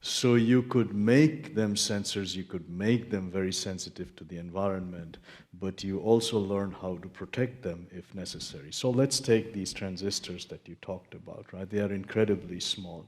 So you could make them sensors, you could make them very sensitive to the environment, but you also learn how to protect them if necessary. So let's take these transistors that you talked about, right? They are incredibly small.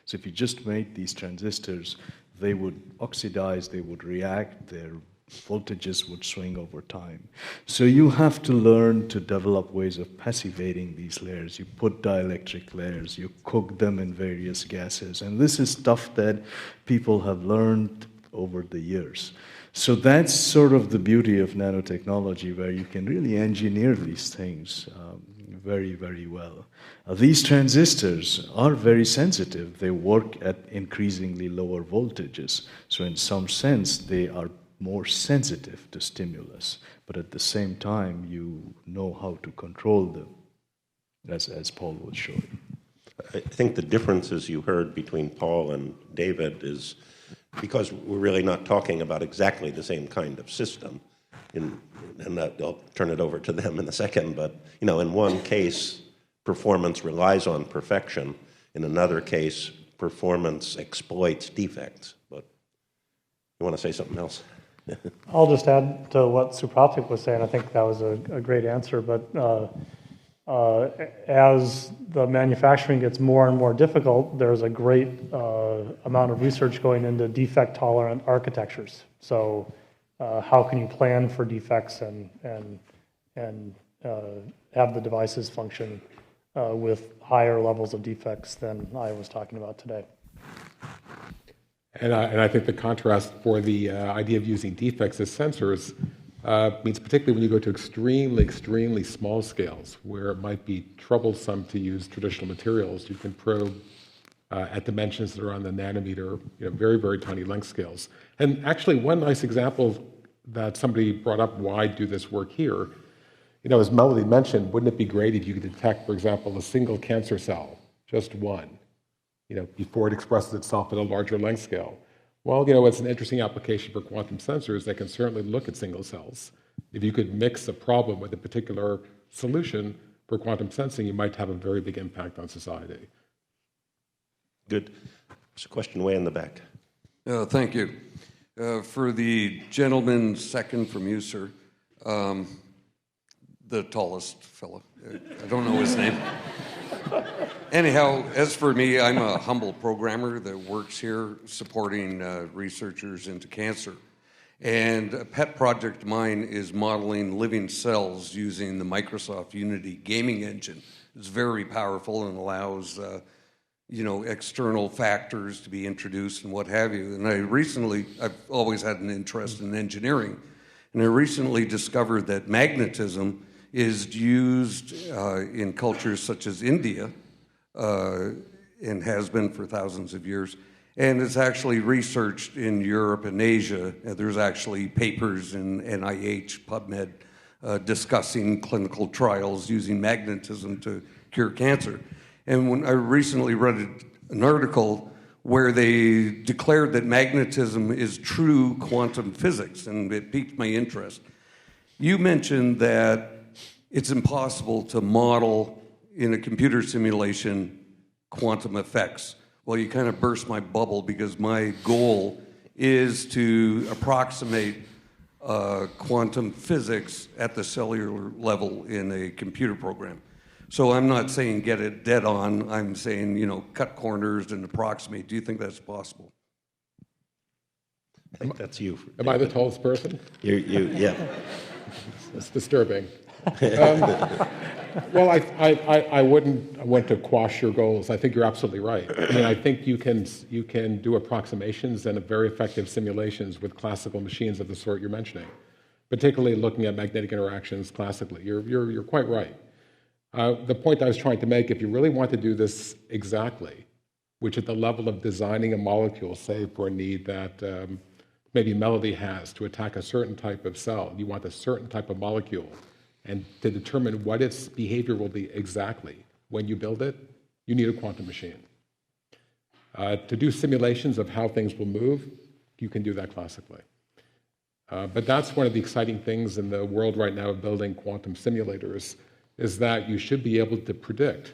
So if you just made these transistors, they would oxidize, they would react, their voltages would swing over time. So you have to learn to develop ways of passivating these layers. You put dielectric layers, you cook them in various gases. And this is stuff that people have learned over the years. So that's sort of the beauty of nanotechnology, where you can really engineer these things very, very well. These transistors are very sensitive. They work at increasingly lower voltages. So in some sense, they are more sensitive to stimulus, but at the same time, you know how to control them, as Paul was showing.
I think the differences you heard between Paul and David is because we're really not talking about exactly the same kind of system. And I'll turn it over to them in a second, but in one case, performance relies on perfection. In another case, performance exploits defects. But you want to say something else?
I'll just add to what Supratik was saying. I think that was a great answer. But as the manufacturing gets more and more difficult, there's a great amount of research going into defect-tolerant architectures. So how can you plan for defects and have the devices function with higher levels of defects than I was talking about today?
And I think the contrast for the idea of using defects as sensors means particularly when you go to extremely, extremely small scales, where it might be troublesome to use traditional materials, you can probe at dimensions that are on the nanometer, very, very tiny length scales. And actually, one nice example that somebody brought up, why do this work here? As Melody mentioned, wouldn't it be great if you could detect, for example, a single cancer cell, just one, before it expresses itself at a larger length scale? Well, it's an interesting application for quantum sensors that can certainly look at single cells. If you could mix a problem with a particular solution for quantum sensing, you might have a very big impact on society.
Good. There's a question way in the back.
Thank you. For the gentleman second from you, sir, the tallest fellow, I don't know his name. Anyhow, as for me, I'm a humble programmer that works here supporting researchers into cancer. And a pet project of mine is modeling living cells using the Microsoft Unity gaming engine. It's very powerful and allows external factors to be introduced and what have you. And I've always had an interest in engineering, and I recently discovered that magnetism is used in cultures such as India, and has been for thousands of years, and it's actually researched in Europe and Asia. There's actually papers in NIH, PubMed, discussing clinical trials using magnetism to cure cancer. And when I recently read an article where they declared that magnetism is true quantum physics, and it piqued my interest. You mentioned that it's impossible to model in a computer simulation quantum effects. Well, you kind of burst my bubble, because my goal is to approximate quantum physics at the cellular level in a computer program. So I'm not saying get it dead on, I'm saying, cut corners and approximate. Do you think that's possible?
I think that's you.
Am I the tallest person?
Yeah.
That's disturbing. Well, I wouldn't want to quash your goals. I think you're absolutely right. I mean, I think you can do approximations and very effective simulations with classical machines of the sort you're mentioning, particularly looking at magnetic interactions classically. You're quite right. The point I was trying to make, if you really want to do this exactly, which at the level of designing a molecule, say for a need that maybe Melody has to attack a certain type of cell, you want a certain type of molecule, and to determine what its behavior will be exactly when you build it, you need a quantum machine. To do simulations of how things will move, you can do that classically. But that's one of the exciting things in the world right now of building quantum simulators, is that you should be able to predict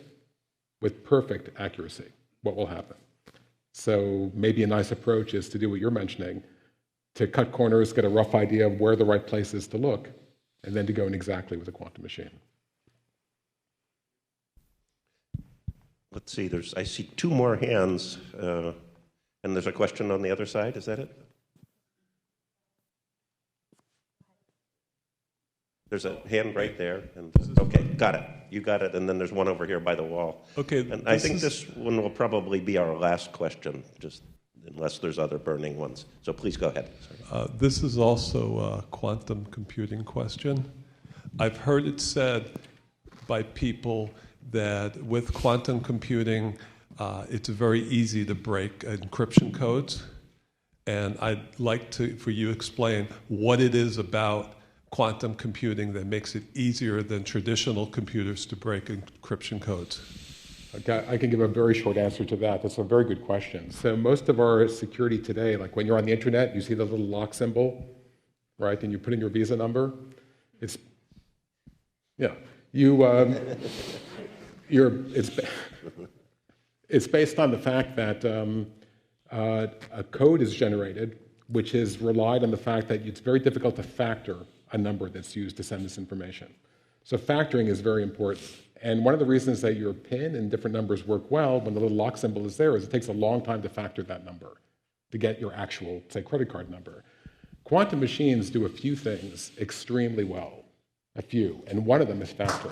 with perfect accuracy what will happen. So maybe a nice approach is to do what you're mentioning, to cut corners, get a rough idea of where the right place is to look, and then to go in exactly with a quantum machine.
Let's see, I see two more hands, and there's a question on the other side, is that it? There's a hand right there, and okay, got it. You got it, and then there's one over here by the wall.
Okay.
And I think this one will probably be our last question, just unless there's other burning ones. So please go ahead.
This is also a quantum computing question. I've heard it said by people that with quantum computing, it's very easy to break encryption codes. And I'd like for you to explain what it is about quantum computing that makes it easier than traditional computers to break encryption codes.
Okay, I can give a very short answer to that. That's a very good question. So most of our security today, like when you're on the internet, you see the little lock symbol, right? And you put in your Visa number. It's based on the fact that a code is generated, which is relied on the fact that it's very difficult to factor a number that's used to send this information. So factoring is very important. And one of the reasons that your PIN and different numbers work well when the little lock symbol is there is it takes a long time to factor that number to get your actual, say, credit card number. Quantum machines do a few things extremely well, and one of them is factoring.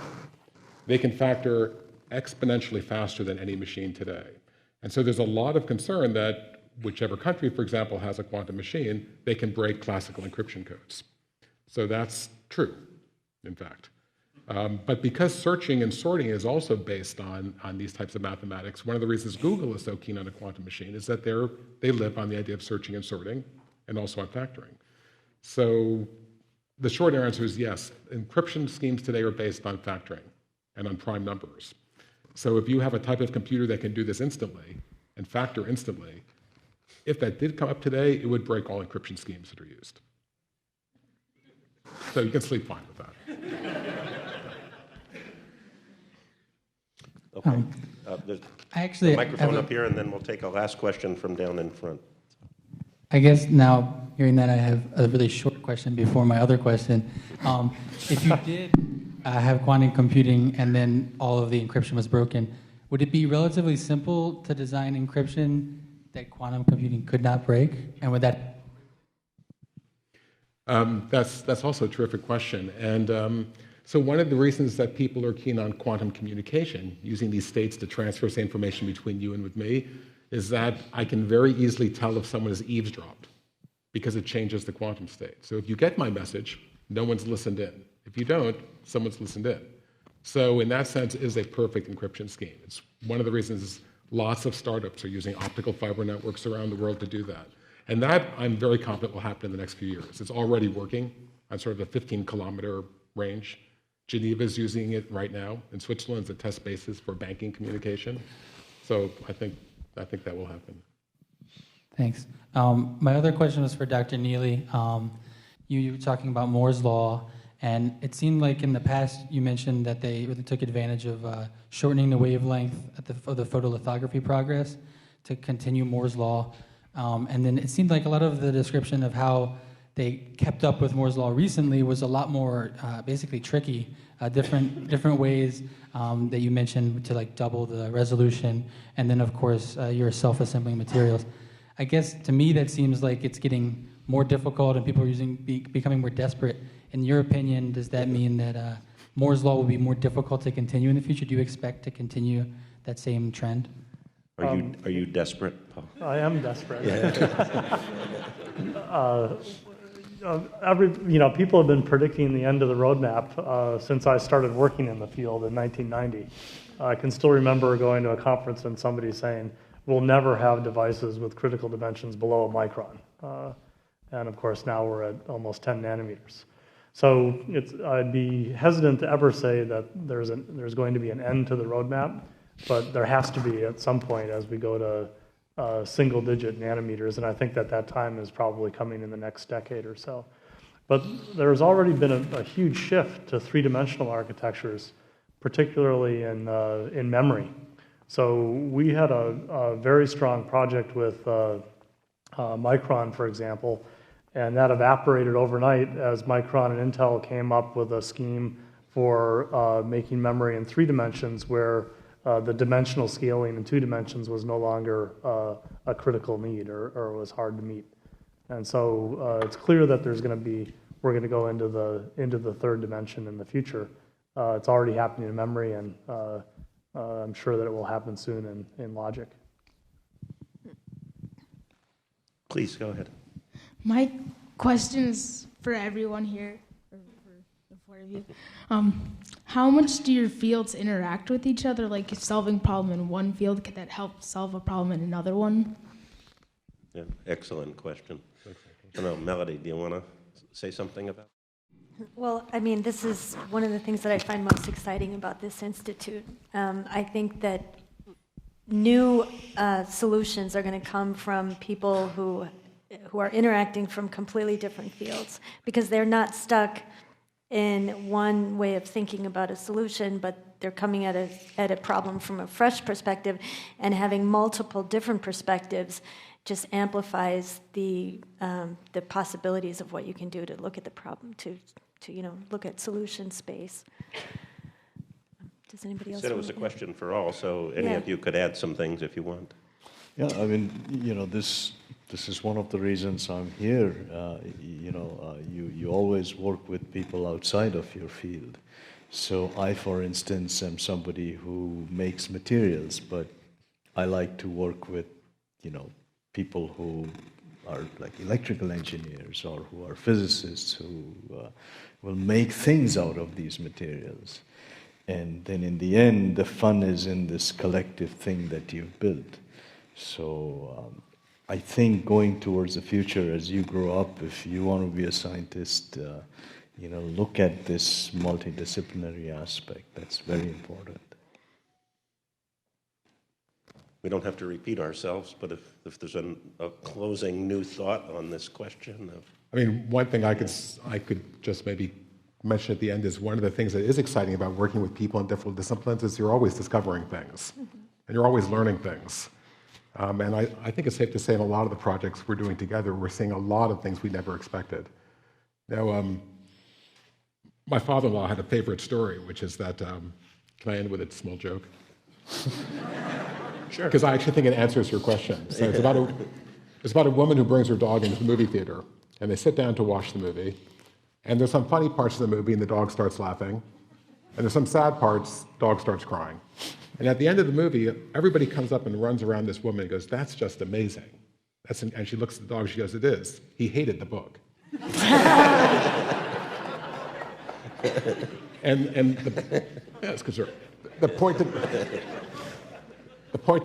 They can factor exponentially faster than any machine today. And so there's a lot of concern that whichever country, for example, has a quantum machine, they can break classical encryption codes. So that's true, in fact. But because searching and sorting is also based on these types of mathematics, one of the reasons Google is so keen on a quantum machine is that they live on the idea of searching and sorting and also on factoring. So the short answer is yes, encryption schemes today are based on factoring and on prime numbers. So if you have a type of computer that can do this instantly and factor instantly, if that did come up today, it would break all encryption schemes that are used. So you can sleep fine with that.
Okay. There's
I actually
a microphone
have
up here, and then we'll take a last question from down in front.
I guess now, hearing that, I have a really short question before my other question. If you did have quantum computing and then all of the encryption was broken, would it be relatively simple to design encryption that quantum computing could not break? And would that...
That's also a terrific question. And so one of the reasons that people are keen on quantum communication, using these states to transfer say, information between you and with me, is that I can very easily tell if someone has eavesdropped because it changes the quantum state. So if you get my message, no one's listened in. If you don't, someone's listened in. So in that sense, it is a perfect encryption scheme. It's one of the reasons lots of startups are using optical fiber networks around the world to do that. And that, I'm very confident, will happen in the next few years. It's already working on sort of a 15-kilometer range. Geneva is using it right now. In Switzerland, it's a test basis for banking communication. So I think that will happen.
Thanks. My other question was for Dr. Neely. You were talking about Moore's Law, and it seemed like in the past you mentioned that they took advantage of shortening the wavelength of the photolithography progress to continue Moore's Law. And then it seemed like a lot of the description of how they kept up with Moore's Law recently was a lot more basically tricky, different ways that you mentioned to like double the resolution, and then of course your self-assembling materials. I guess to me that seems like it's getting more difficult and people are becoming more desperate. In your opinion, does that mean that Moore's Law will be more difficult to continue in the future? Do you expect to continue that same trend?
Are you desperate, Paul?
I am desperate.
Yeah.
People have been predicting the end of the roadmap since I started working in the field in 1990. I can still remember going to a conference and somebody saying, we'll never have devices with critical dimensions below a micron. And of course, now we're at almost 10 nanometers. So I'd be hesitant to ever say that there's going to be an end to the roadmap, but there has to be at some point as we go to single-digit nanometers, and I think that time is probably coming in the next decade or so. But there's already been a huge shift to three-dimensional architectures, particularly in memory. So we had a very strong project with Micron, for example, and that evaporated overnight as Micron and Intel came up with a scheme for making memory in 3 dimensions where the dimensional scaling in 2 dimensions was no longer a critical need or was hard to meet. And so it's clear that we're going to go into the 3rd dimension in the future. It's already happening in memory, and I'm sure that it will happen soon in logic.
Please go ahead.
My question is for everyone here, or for the 4 of you. How much do your fields interact with each other? Like, if solving a problem in one field, could that help solve a problem in another one?
Yeah, excellent question. I don't know, Melody, do you want to say something about it?
Well, I mean, this is one of the things that I find most exciting about this institute. I think that new solutions are going to come from people who are interacting from completely different fields, because they're not stuck in one way of thinking about a solution, but they're coming at a problem from a fresh perspective, and having multiple different perspectives just amplifies the possibilities of what you can do to look at the problem, to look at solution space. Does anybody else?
You said it was a question for all, so any of you could add some things if you want.
Yeah, I mean, this is one of the reasons I'm here. You always work with people outside of your field. So I, for instance, am somebody who makes materials, but I like to work with, people who are like electrical engineers or who are physicists who will make things out of these materials. And then in the end, the fun is in this collective thing that you've built. So I think going towards the future, as you grow up, if you want to be a scientist, look at this multidisciplinary aspect. That's very important.
We don't have to repeat ourselves, but if there's a closing new thought on this question.
I mean, one thing I could just maybe mention at the end is one of the things that is exciting about working with people in different disciplines is you're always discovering things, and you're always learning things. And I think it's safe to say in a lot of the projects we're doing together, we're seeing a lot of things we never expected. Now, my father-in-law had a favorite story, which is that, can I end with a small joke?
Sure.
Because I actually think it answers your question. So it's about a woman who brings her dog into the movie theater, and they sit down to watch the movie, and there's some funny parts of the movie, and the dog starts laughing, and there's some sad parts, dog starts crying. And at the end of the movie, everybody comes up and runs around this woman and goes, "That's just amazing." And she looks at the dog, she goes, "It is. He hated the book." Yes, because the point of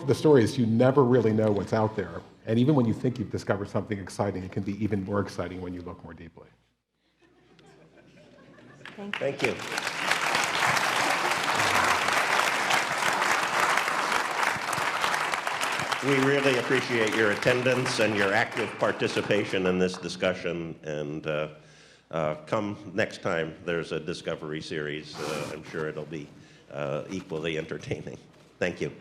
the story is you never really know what's out there. And even when you think you've discovered something exciting, it can be even more exciting when you look more deeply.
Thank you. We really appreciate your attendance and your active participation in this discussion. And come next time there's a Discovery series, I'm sure it'll be equally entertaining. Thank you.